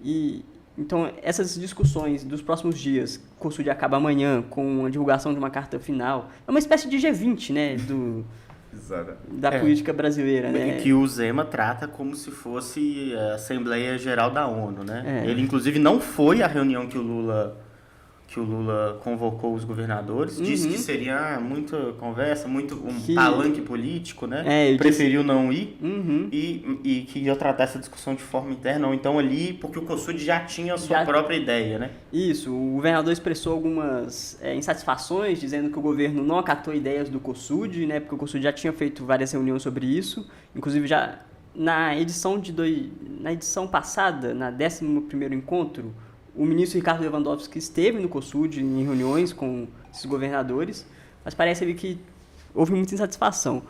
E então essas discussões dos próximos dias, o COSUD acaba amanhã com a divulgação de uma carta final, é uma espécie de G20, né, da política brasileira, né? Que o Zema trata como se fosse a Assembleia Geral da ONU, né? Ele, inclusive, não foi à reunião que o Lula convocou os governadores, disse que seria muita conversa, muito palanque político, né? Preferiu não ir e que ia tratar essa discussão de forma interna, ou então ali, porque o COSUD já tinha a sua própria ideia, né? Isso, o governador expressou algumas insatisfações, dizendo que o governo não acatou ideias do COSUD, né? Porque o COSUD já tinha feito várias reuniões sobre isso, inclusive já na edição passada, na 11º encontro, o ministro Ricardo Lewandowski esteve no COSUD em reuniões com esses governadores, mas parece ali que houve muita insatisfação.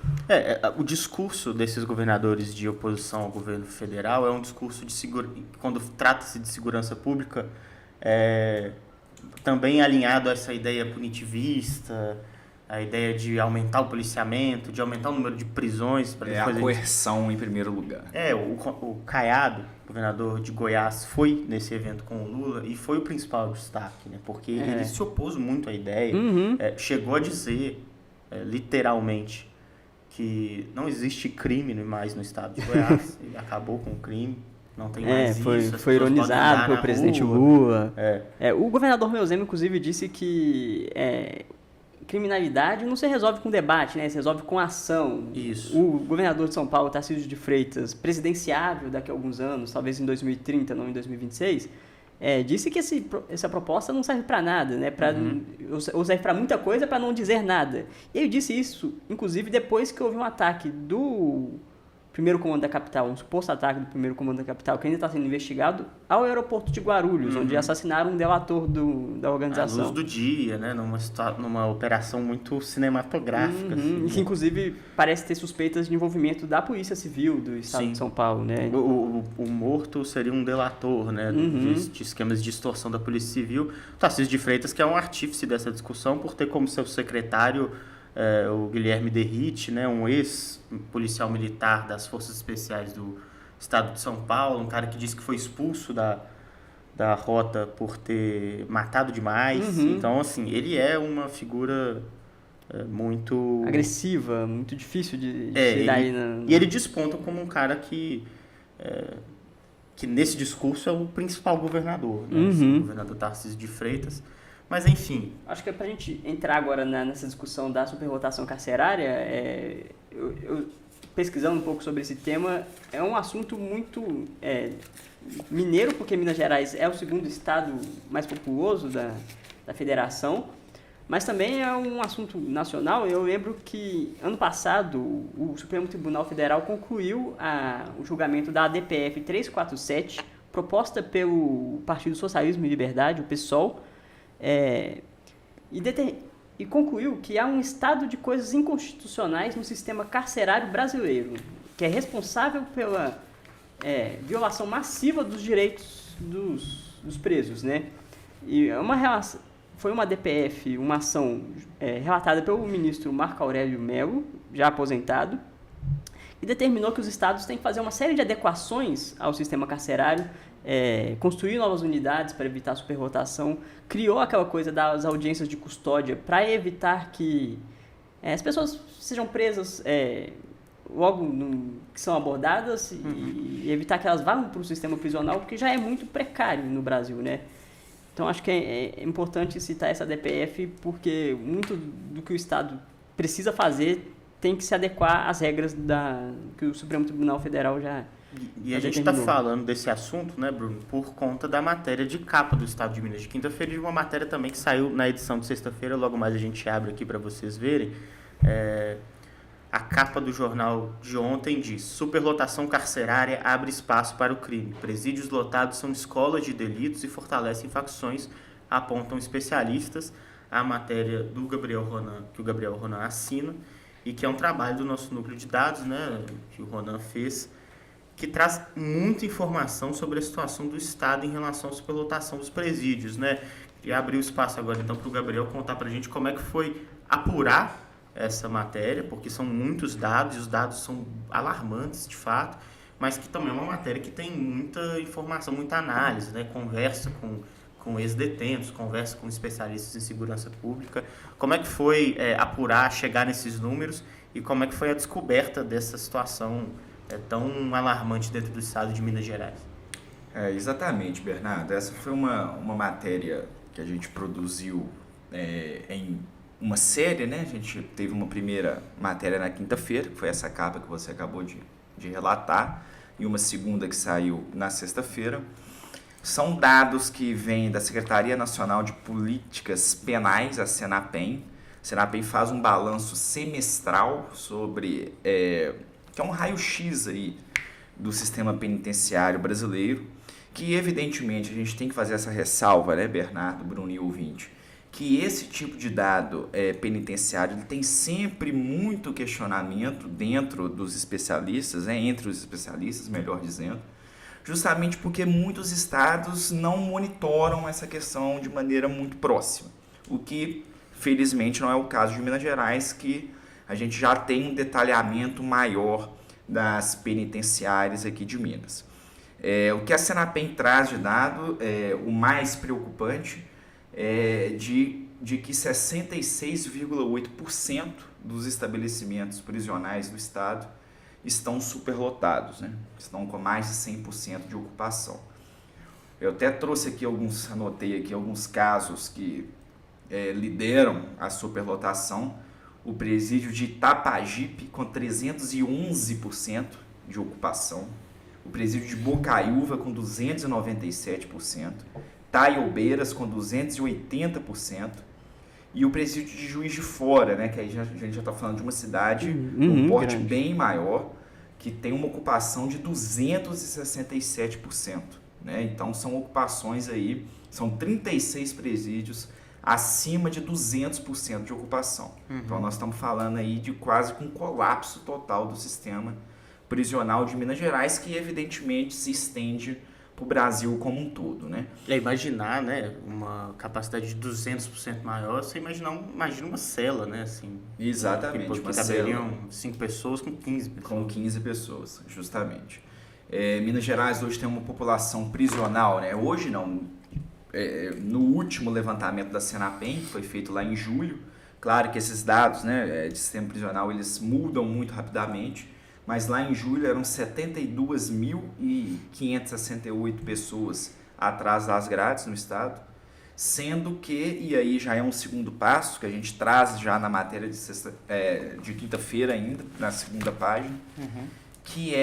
O discurso desses governadores de oposição ao governo federal é um discurso quando trata-se de segurança pública, também alinhado a essa ideia punitivista, a ideia de aumentar o policiamento, de aumentar o número de prisões. A coerção em primeiro lugar. O Caiado, governador de Goiás, foi nesse evento com o Lula e foi o principal destaque, né? Porque ele se opôs muito à ideia, chegou a dizer, literalmente, que não existe crime mais no estado de Goiás, ele acabou com o crime. Não tem mais isso. Foi ironizado pelo presidente Lula. O governador Romeu Zema, inclusive, disse que criminalidade não se resolve com debate, né? Se resolve com ação. Isso. O governador de São Paulo, Tarcísio de Freitas, presidenciável daqui a alguns anos, talvez em 2030, não em 2026, disse que essa proposta não serve para nada, né? Ou serve para muita coisa, para não dizer nada. E ele disse isso, inclusive, depois que houve um ataque do primeiro comando da capital, um suposto ataque do primeiro comando da capital, que ainda está sendo investigado, ao aeroporto de Guarulhos, onde assassinaram um delator da organização. À luz do dia, né? Numa operação muito cinematográfica. Assim, que, inclusive, parece ter suspeitas de envolvimento da Polícia Civil do Estado de São Paulo, né? O morto seria um delator, né? De esquemas de extorsão da Polícia Civil. Tarcísio de Freitas, que é um artífice dessa discussão, por ter como seu secretário o Guilherme Derrite, né, um ex-policial militar das Forças Especiais do Estado de São Paulo, um cara que disse que foi expulso da rota por ter matado demais. Então, assim, ele é uma figura muito agressiva, muito difícil de se dar aí E ele desponta como um cara que nesse discurso é o principal governador, né? O governador Tarcísio de Freitas. Mas, enfim... Acho que para a gente entrar agora nessa discussão da superlotação carcerária, eu pesquisando um pouco sobre esse tema, é um assunto muito mineiro, porque Minas Gerais é o segundo estado mais populoso da federação, mas também é um assunto nacional. Eu lembro que, ano passado, o Supremo Tribunal Federal concluiu o julgamento da ADPF 347, proposta pelo Partido Socialismo e Liberdade, o PSOL, e concluiu que há um estado de coisas inconstitucionais no sistema carcerário brasileiro, que é responsável pela violação massiva dos direitos dos presos, né? E foi uma DPF, uma ação relatada pelo ministro Marco Aurélio Mello, já aposentado, e determinou que os estados têm que fazer uma série de adequações ao sistema carcerário, construir novas unidades para evitar a superlotação, criou aquela coisa das audiências de custódia para evitar que as pessoas sejam presas logo que são abordadas e evitar que elas vá para o sistema prisional, porque já é muito precário no Brasil, né? Então, acho que é importante citar essa DPF, porque muito do que o Estado precisa fazer tem que se adequar às regras que o Supremo Tribunal Federal já E a gente está falando desse assunto, né, Bruno, por conta da matéria de capa do Estado de Minas de quinta-feira e de uma matéria também que saiu na edição de sexta-feira, logo mais a gente abre aqui para vocês verem. A capa do jornal de ontem diz: superlotação carcerária abre espaço para o crime. Presídios lotados são escolas de delitos e fortalecem facções, apontam especialistas. A matéria do Gabriel Ronan, que o Gabriel Ronan assina, e que é um trabalho do nosso núcleo de dados, né, que o Ronan fez, que traz muita informação sobre a situação do Estado em relação à superlotação dos presídios, né? E abrir o espaço agora, então, para o Gabriel contar para a gente como é que foi apurar essa matéria, porque são muitos dados, e os dados são alarmantes, de fato, mas que também é uma matéria que tem muita informação, muita análise, né? Conversa com ex-detentos, conversa com especialistas em segurança pública. Como é que foi apurar, chegar nesses números, e como é que foi a descoberta dessa situação tão alarmante dentro do estado de Minas Gerais? Exatamente, Bernardo. Essa foi uma matéria que a gente produziu em uma série, né? A gente teve uma primeira matéria na quinta-feira, que foi essa capa que você acabou de relatar, e uma segunda que saiu na sexta-feira. São dados que vêm da Secretaria Nacional de Políticas Penais, a Senapen. A Senapen faz um balanço semestral sobre, que é um raio-x aí do sistema penitenciário brasileiro, que evidentemente a gente tem que fazer essa ressalva, né, Bernardo, Bruno e ouvinte, que esse tipo de dado penitenciário ele tem sempre muito questionamento dentro dos especialistas, entre os especialistas, melhor dizendo, justamente porque muitos estados não monitoram essa questão de maneira muito próxima, o que felizmente não é o caso de Minas Gerais, que a gente já tem um detalhamento maior das penitenciárias aqui de Minas. O que a Senapen traz de dado, o mais preocupante, de que 66,8% dos estabelecimentos prisionais do estado estão superlotados, né? Estão com mais de 100% de ocupação. Eu até trouxe aqui anotei aqui alguns casos que lideram a superlotação. O presídio de Itapajipe com 311% de ocupação, o presídio de Bocaiúva com 297%, Taiobeiras com 280%, e o presídio de Juiz de Fora, né, que aí a gente já está falando de uma cidade com um porte grande, bem maior, que tem uma ocupação de 267%. Né? Então são ocupações aí, são 36 presídios acima de 200% de ocupação. Então nós estamos falando aí de quase um colapso total do sistema prisional de Minas Gerais, que evidentemente se estende para o Brasil como um todo, né? Imaginar, né, uma capacidade de 200% maior, você imagina uma cela, né, assim. Exatamente, porque caberiam 5 pessoas com 15 pessoas. Com 15 pessoas, justamente. Minas Gerais hoje tem uma população prisional, né? Hoje não, no último levantamento da Senapen, que foi feito lá em julho, claro que esses dados, né, de sistema prisional, eles mudam muito rapidamente, mas lá em julho eram 72.568 pessoas atrás das grades no estado, sendo que, e aí já é um segundo passo, que a gente traz já na matéria de quinta-feira ainda, na segunda página, que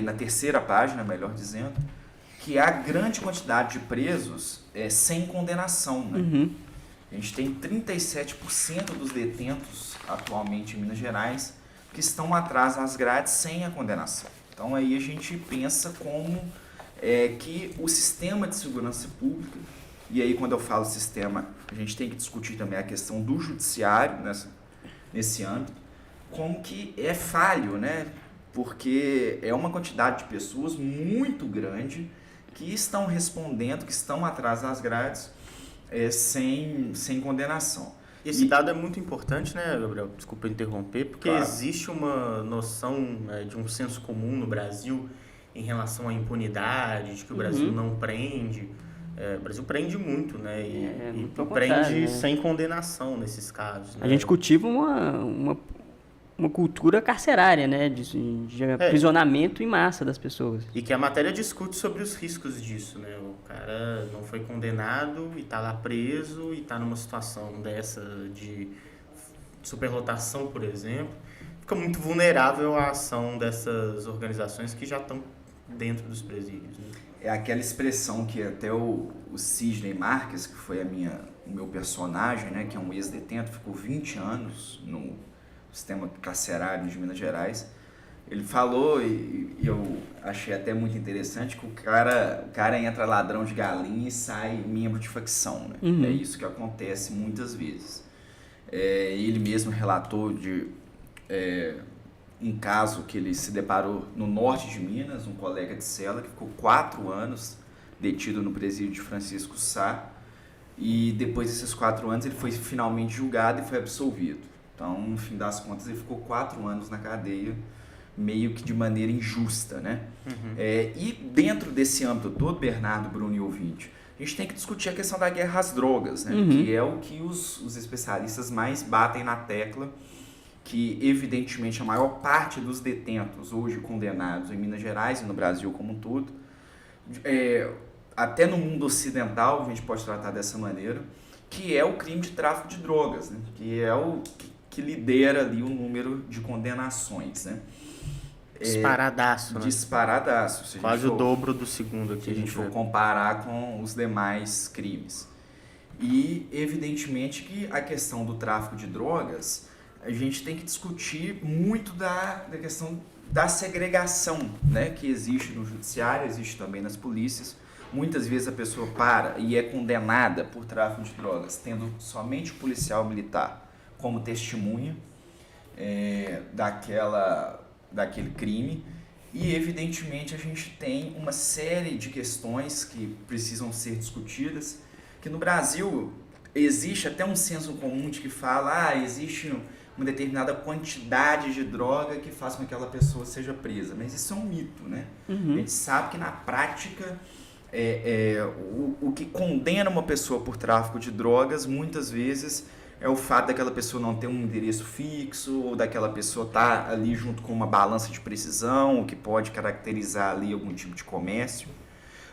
na terceira página, melhor dizendo, que é a grande quantidade de presos sem condenação. Né? A gente tem 37% dos detentos atualmente em Minas Gerais que estão atrás das grades sem a condenação. Então aí a gente pensa como é que o sistema de segurança pública, e aí quando eu falo sistema, a gente tem que discutir também a questão do judiciário nesse âmbito, como que é falho, né? Porque é uma quantidade de pessoas muito grande que estão respondendo, que estão atrás das grades, sem condenação. Esse dado é muito importante, né, Gabriel? Desculpa interromper, porque Claro. existe uma noção de um senso comum no Brasil em relação à impunidade, de que o Brasil não prende. O Brasil prende muito, né? E muito ao prende contrário, né? sem condenação nesses casos. Né? A gente cultiva uma cultura carcerária, né? De aprisionamento em massa das pessoas. E que a matéria discute sobre os riscos disso, né? O cara não foi condenado e está lá preso e está numa situação dessa de superlotação, por exemplo. Fica muito vulnerável à ação dessas organizações que já estão dentro dos presídios, né? É aquela expressão que até o Sidney Marques, que foi o meu personagem, né, que é um ex-detento, ficou 20 anos no sistema carcerário de Minas Gerais, ele falou, e eu achei até muito interessante, que o cara entra ladrão de galinha e sai membro de facção, né? É isso que acontece muitas vezes. Ele mesmo relatou de um caso que ele se deparou no norte de Minas, um colega de cela que ficou 4 anos detido no presídio de Francisco Sá, e depois desses 4 anos ele foi finalmente julgado e foi absolvido. Então, no fim das contas, ele ficou 4 anos na cadeia, meio que de maneira injusta, né? E dentro desse âmbito todo, Bernardo, Bruno e ouvinte, a gente tem que discutir a questão da guerra às drogas, né? Que é o que os especialistas mais batem na tecla, que evidentemente a maior parte dos detentos hoje condenados em Minas Gerais e no Brasil como um todo, até no mundo ocidental a gente pode tratar dessa maneira, que é o crime de tráfico de drogas, né? Que é o que lidera ali o número de condenações, né? Disparadaço, né? Disparadaço. Quase o dobro do segundo aqui. Se a gente for comparar com os demais crimes. E, evidentemente, que a questão do tráfico de drogas, a gente tem que discutir muito da questão da segregação, né, que existe no judiciário, existe também nas polícias. Muitas vezes a pessoa para e é condenada por tráfico de drogas, tendo somente o policial militar como testemunha daquele crime. E, evidentemente, a gente tem uma série de questões que precisam ser discutidas, que no Brasil existe até um senso comum de que fala, existe uma determinada quantidade de droga que faz com que aquela pessoa seja presa. Mas isso é um mito, né? A gente sabe que na prática o que condena uma pessoa por tráfico de drogas muitas vezes é o fato daquela pessoa não ter um endereço fixo, ou daquela pessoa estar ali junto com uma balança de precisão, o que pode caracterizar ali algum tipo de comércio.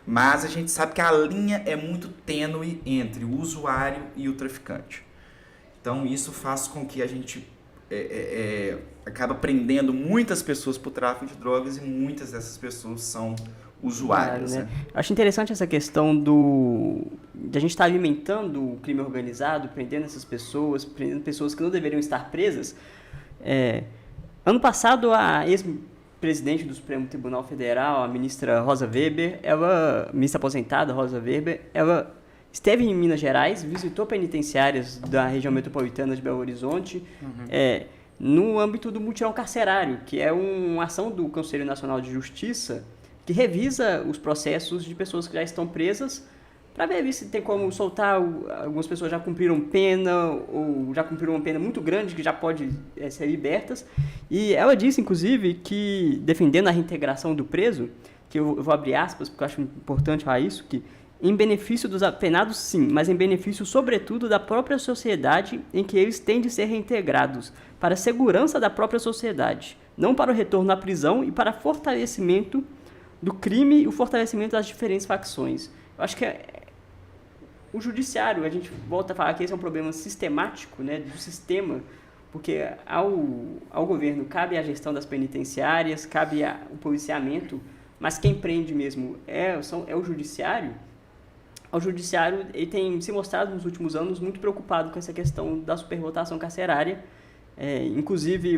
Mas a gente sabe que a linha é muito tênue entre o usuário e o traficante. Então isso faz com que a gente acaba prendendo muitas pessoas por tráfico de drogas e muitas dessas pessoas são usuários. Claro, né? Eu acho interessante essa questão de a gente estar alimentando o crime organizado, prendendo essas pessoas, prendendo pessoas que não deveriam estar presas. Ano passado, a ex-presidente do Supremo Tribunal Federal, a ministra Rosa Weber, ministra aposentada Rosa Weber, ela esteve em Minas Gerais, visitou penitenciárias da região metropolitana de Belo Horizonte, no âmbito do mutirão carcerário, que é uma ação do Conselho Nacional de Justiça que revisa os processos de pessoas que já estão presas para ver se tem como soltar. Algumas pessoas já cumpriram pena ou já cumpriram uma pena muito grande que já pode ser libertas. E ela disse, inclusive, que defendendo a reintegração do preso, que eu vou abrir aspas porque eu acho importante falar isso, que em benefício dos apenados, sim, mas em benefício, sobretudo, da própria sociedade em que eles têm de ser reintegrados, para a segurança da própria sociedade, não para o retorno à prisão e para fortalecimento do crime e o fortalecimento das diferentes facções. Eu acho que o judiciário, a gente volta a falar que esse é um problema sistemático, né, do sistema, porque ao governo cabe a gestão das penitenciárias, cabe o policiamento, mas quem prende mesmo é o judiciário. O judiciário ele tem se mostrado nos últimos anos muito preocupado com essa questão da superlotação carcerária. Inclusive,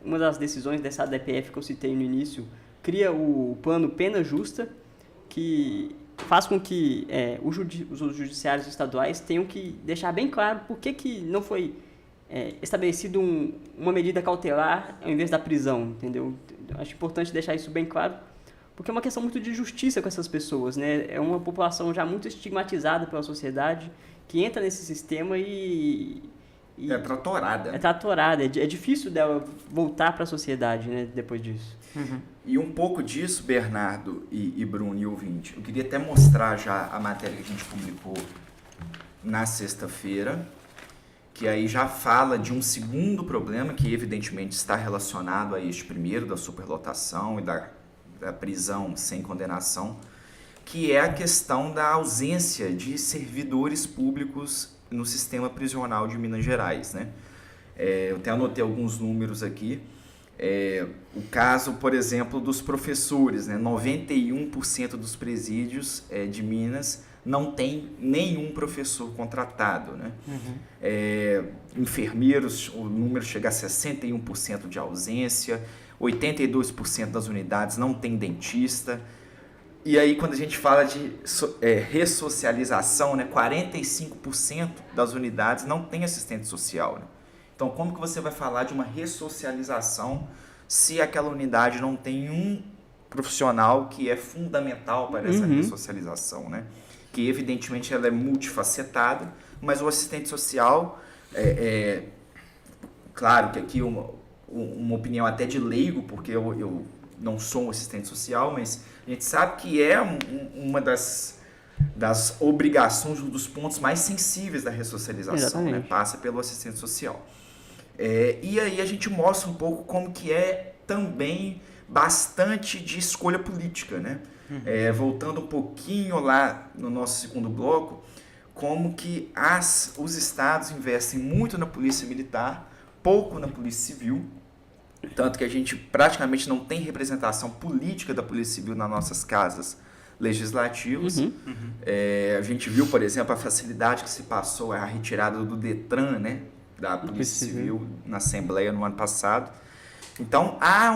uma das decisões dessa ADPF que eu citei no início cria o plano Pena Justa, que faz com que os judiciários estaduais tenham que deixar bem claro por que não foi estabelecido uma medida cautelar ao invés da prisão, entendeu? Acho importante deixar isso bem claro, porque é uma questão muito de justiça com essas pessoas, né? É uma população já muito estigmatizada pela sociedade que entra nesse sistema e é tratorada. É tratorada, é difícil dela voltar para a sociedade, né, depois disso. Uhum. E um pouco disso, Bernardo e Bruno e ouvinte, eu queria até mostrar já a matéria que a gente publicou na sexta-feira, que aí já fala de um segundo problema que evidentemente está relacionado a este primeiro, da superlotação e da prisão sem condenação, que é a questão da ausência de servidores públicos no sistema prisional de Minas Gerais, né? Eu até anotei alguns números aqui. O caso, por exemplo, dos professores, né? 91% dos presídios de Minas não tem nenhum professor contratado, né? Enfermeiros, o número chega a 61% de ausência, 82% das unidades não tem dentista. E aí, quando a gente fala de ressocialização, né, 45% das unidades não tem assistente social, né? Então, como que você vai falar de uma ressocialização se aquela unidade não tem um profissional que é fundamental para essa ressocialização, né? Que, evidentemente, ela é multifacetada, mas o assistente social, claro que aqui uma opinião até de leigo, porque eu não sou um assistente social, mas a gente sabe que é uma das obrigações, um dos pontos mais sensíveis da ressocialização, né? Passa pelo assistente social. E aí a gente mostra um pouco como que é também bastante de escolha política, né? Voltando um pouquinho lá no nosso segundo bloco, como que os estados investem muito na polícia militar, pouco na polícia civil, tanto que a gente praticamente não tem representação política da polícia civil nas nossas casas legislativas. A gente viu, por exemplo, a facilidade que se passou a retirada do Detran, né, da polícia civil na Assembleia no ano passado. Então há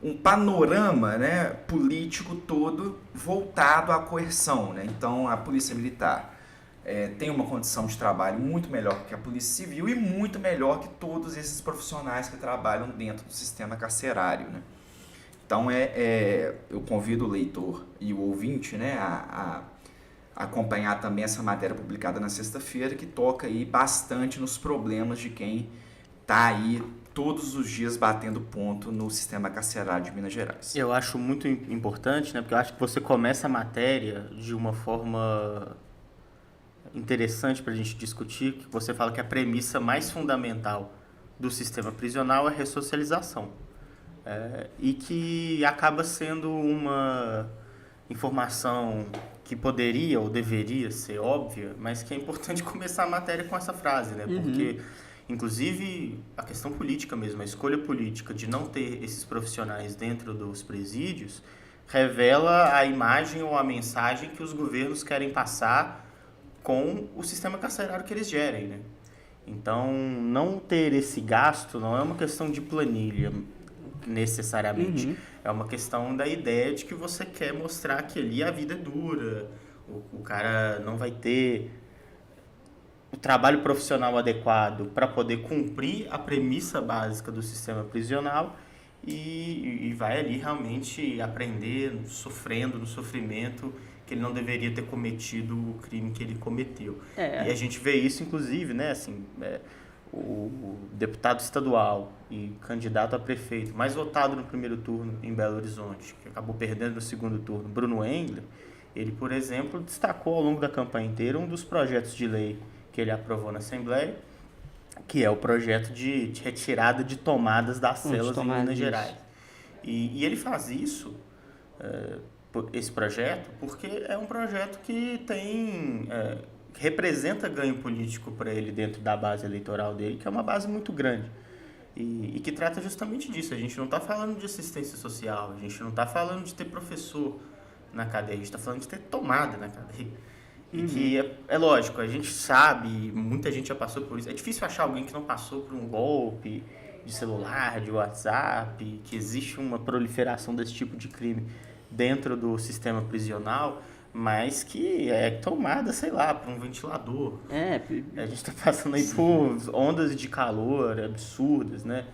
um panorama, né, político todo voltado à coerção, né? Então a polícia militar tem uma condição de trabalho muito melhor que a polícia civil e muito melhor que todos esses profissionais que trabalham dentro do sistema carcerário, né? Então eu convido o leitor e o ouvinte, né, a acompanhar também essa matéria publicada na sexta-feira, que toca aí bastante nos problemas de quem está aí todos os dias batendo ponto no sistema carcerário de Minas Gerais. Eu acho muito importante, né, porque eu acho que você começa a matéria de uma forma interessante para a gente discutir, que você fala que a premissa mais fundamental do sistema prisional é a ressocialização. E que acaba sendo uma informação que poderia ou deveria ser óbvia, mas que é importante começar a matéria com essa frase, né? Porque, inclusive, a questão política mesmo, a escolha política de não ter esses profissionais dentro dos presídios, revela a imagem ou a mensagem que os governos querem passar com o sistema carcerário que eles gerem, né? Então, não ter esse gasto não é uma questão de planilha, necessariamente. É uma questão da ideia de que você quer mostrar que ali a vida é dura, o cara não vai ter o trabalho profissional adequado para poder cumprir a premissa básica do sistema prisional e vai ali realmente aprender, sofrendo, no sofrimento, que ele não deveria ter cometido o crime que ele cometeu. E a gente vê isso, inclusive, né, assim, o deputado estadual e candidato a prefeito mais votado no primeiro turno em Belo Horizonte, que acabou perdendo no segundo turno, Bruno Engler, ele, por exemplo, destacou ao longo da campanha inteira um dos projetos de lei que ele aprovou na Assembleia, que é o projeto de retirada de tomadas das celas em Minas Gerais. E ele faz isso, esse projeto, porque é um projeto que tem... representa ganho político para ele dentro da base eleitoral dele, que é uma base muito grande. E que trata justamente disso. A gente não está falando de assistência social, a gente não está falando de ter professor na cadeia, a gente está falando de ter tomada na cadeia. E que é lógico, a gente sabe, muita gente já passou por isso. É difícil achar alguém que não passou por um golpe de celular, de WhatsApp, que existe uma proliferação desse tipo de crime dentro do sistema prisional, mas que é tomada, sei lá, por um ventilador. A gente está passando aí por ondas de calor absurdas, né?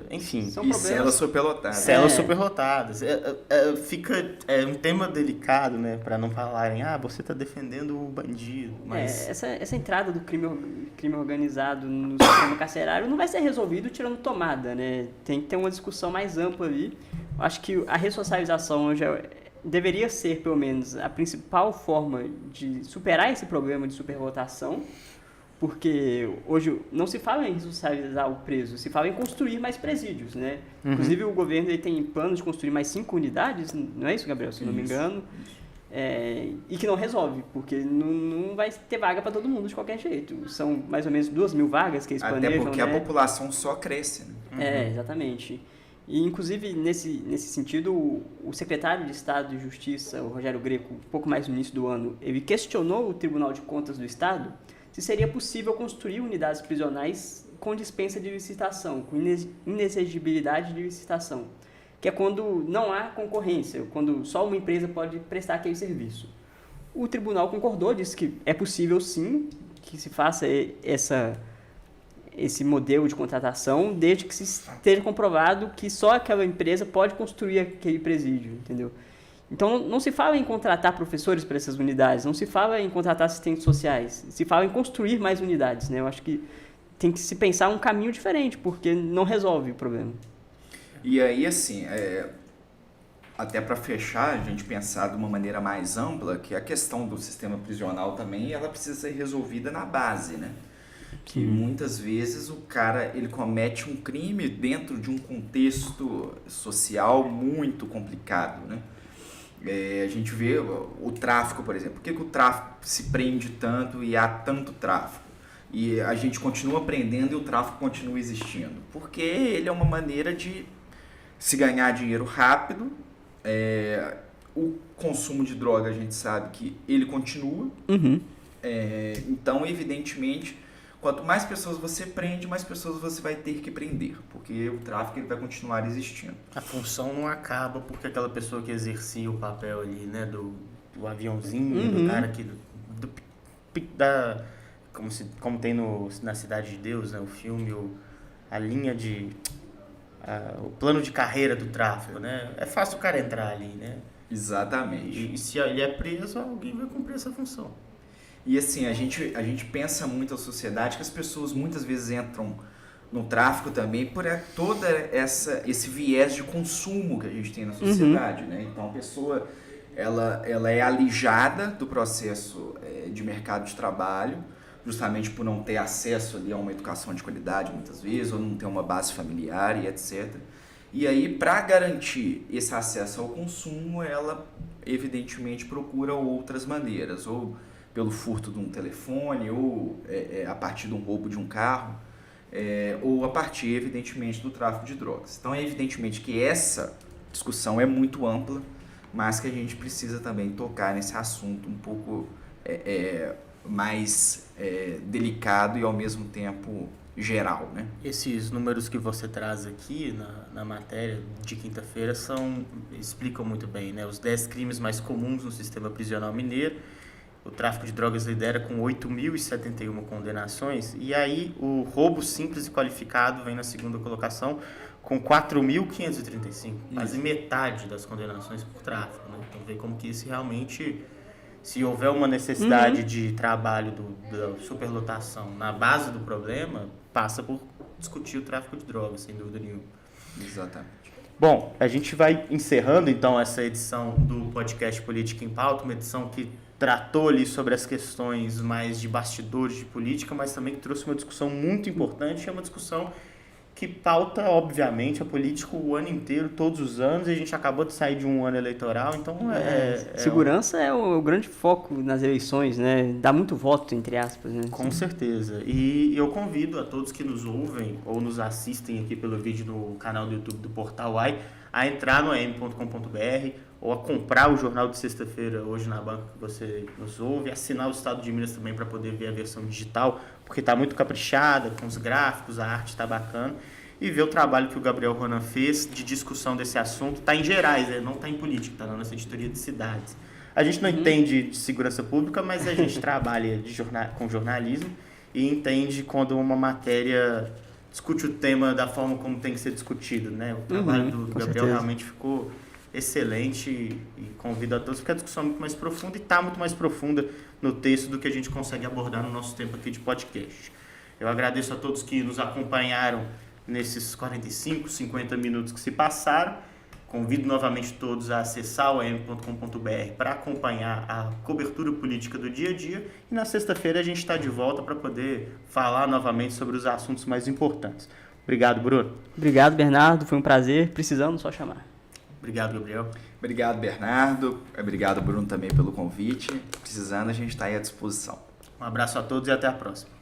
Enfim. São e celas superlotadas. Celas superlotadas. Fica um tema delicado, né? Para não falarem, você está defendendo o bandido. Mas... Essa entrada do crime organizado no sistema carcerário não vai ser resolvido tirando tomada, né? Tem que ter uma discussão mais ampla ali. Acho que a ressocialização hoje deveria ser, pelo menos, a principal forma de superar esse problema de superlotação, porque hoje não se fala em ressocializar o preso, se fala em construir mais presídios, né? Inclusive, o governo ele tem plano de construir mais 5 unidades, não é isso, Gabriel? Se não me engano. E que não resolve, porque não vai ter vaga para todo mundo de qualquer jeito. São mais ou menos 2.000 vagas que eles planejam. Até porque a população só cresce, né? Exatamente. E, inclusive, nesse sentido, o secretário de Estado de Justiça, o Rogério Greco, um pouco mais no início do ano, ele questionou o Tribunal de Contas do Estado se seria possível construir unidades prisionais com dispensa de licitação, com inexigibilidade de licitação, que é quando não há concorrência, quando só uma empresa pode prestar aquele serviço. O tribunal concordou, disse que é possível sim que se faça esse modelo de contratação, desde que se esteja comprovado que só aquela empresa pode construir aquele presídio, entendeu? Então, não se fala em contratar professores para essas unidades, não se fala em contratar assistentes sociais, se fala em construir mais unidades, né? Eu acho que tem que se pensar um caminho diferente, porque não resolve o problema. E aí, assim, até para fechar, a gente pensar de uma maneira mais ampla, que a questão do sistema prisional também, ela precisa ser resolvida na base, né? Que muitas vezes o cara ele comete um crime dentro de um contexto social muito complicado, né? A gente vê o tráfico, por exemplo. Por que o tráfico se prende tanto e há tanto tráfico? E a gente continua prendendo e o tráfico continua existindo? Porque ele é uma maneira de se ganhar dinheiro rápido. O consumo de droga, a gente sabe que ele continua. Então, evidentemente, quanto mais pessoas você prende, mais pessoas você vai ter que prender, porque o tráfico ele vai continuar existindo. A função não acaba porque aquela pessoa que exercia o papel ali, né, do aviãozinho, do cara que como tem na Cidade de Deus, né, o filme, a linha o plano de carreira do tráfico, né? É fácil o cara entrar ali, né? Exatamente. E se ele é preso, alguém vai cumprir essa função. E assim, a gente pensa muito a sociedade que as pessoas muitas vezes entram no tráfico também por toda esse viés de consumo que a gente tem na sociedade, né? Então a pessoa ela é alijada do processo de mercado de trabalho, justamente por não ter acesso ali a uma educação de qualidade muitas vezes, ou não ter uma base familiar e etc. E aí, para garantir esse acesso ao consumo, ela evidentemente procura outras maneiras, ou pelo furto de um telefone, ou a partir de um roubo de um carro, ou a partir, evidentemente, do tráfico de drogas. Então, é evidentemente que essa discussão é muito ampla, mas que a gente precisa também tocar nesse assunto um pouco mais delicado e, ao mesmo tempo, geral, né? Esses números que você traz aqui na matéria de quinta-feira explicam muito bem, né? Os 10 crimes mais comuns no sistema prisional mineiro. O tráfico de drogas lidera com 8.071 condenações, e aí o roubo simples e qualificado vem na segunda colocação com 4.535, quase metade das condenações por tráfico, né? Então vê como que isso realmente, se houver uma necessidade de trabalho da superlotação na base do problema, passa por discutir o tráfico de drogas, sem dúvida nenhuma. Exatamente. Bom, a gente vai encerrando então essa edição do podcast Política em Pauta, uma edição que tratou ali sobre as questões mais de bastidores de política, mas também que trouxe uma discussão muito importante, é uma discussão que pauta, obviamente, a política o ano inteiro, todos os anos, e a gente acabou de sair de um ano eleitoral, então segurança é o grande foco nas eleições, né? Dá muito voto, entre aspas, né? Com certeza. E eu convido a todos que nos ouvem ou nos assistem aqui pelo vídeo no canal do YouTube do Portal UAI a entrar no am.com.br ou a comprar o jornal de sexta-feira hoje na banca que você nos ouve, assinar o Estado de Minas também para poder ver a versão digital, porque está muito caprichada, com os gráficos, a arte está bacana. e ver o trabalho que o Gabriel Ronan fez de discussão desse assunto. Está em gerais, não está em política, está na nossa editoria de cidades. A gente não entende de segurança pública, mas a gente trabalha com jornalismo e entende quando uma matéria discute o tema da forma como tem que ser discutido, né? O trabalho do Gabriel certeza. realmente ficou excelente e convido a todos, porque a discussão é muito mais profunda e está muito mais profunda no texto do que a gente consegue abordar no nosso tempo aqui de podcast. Eu agradeço a todos que nos acompanharam nesses 45, 50 minutos que se passaram. Convido novamente todos a acessar o am.com.br para acompanhar a cobertura política do dia a dia. E na sexta-feira a gente está de volta para poder falar novamente sobre os assuntos mais importantes. Obrigado, Bruno. Obrigado, Bernardo. Foi um prazer. Precisando, só chamar. Obrigado, Gabriel. Obrigado, Bernardo. Obrigado, Bruno, também pelo convite. Precisando, a gente está aí à disposição. Um abraço a todos e até a próxima.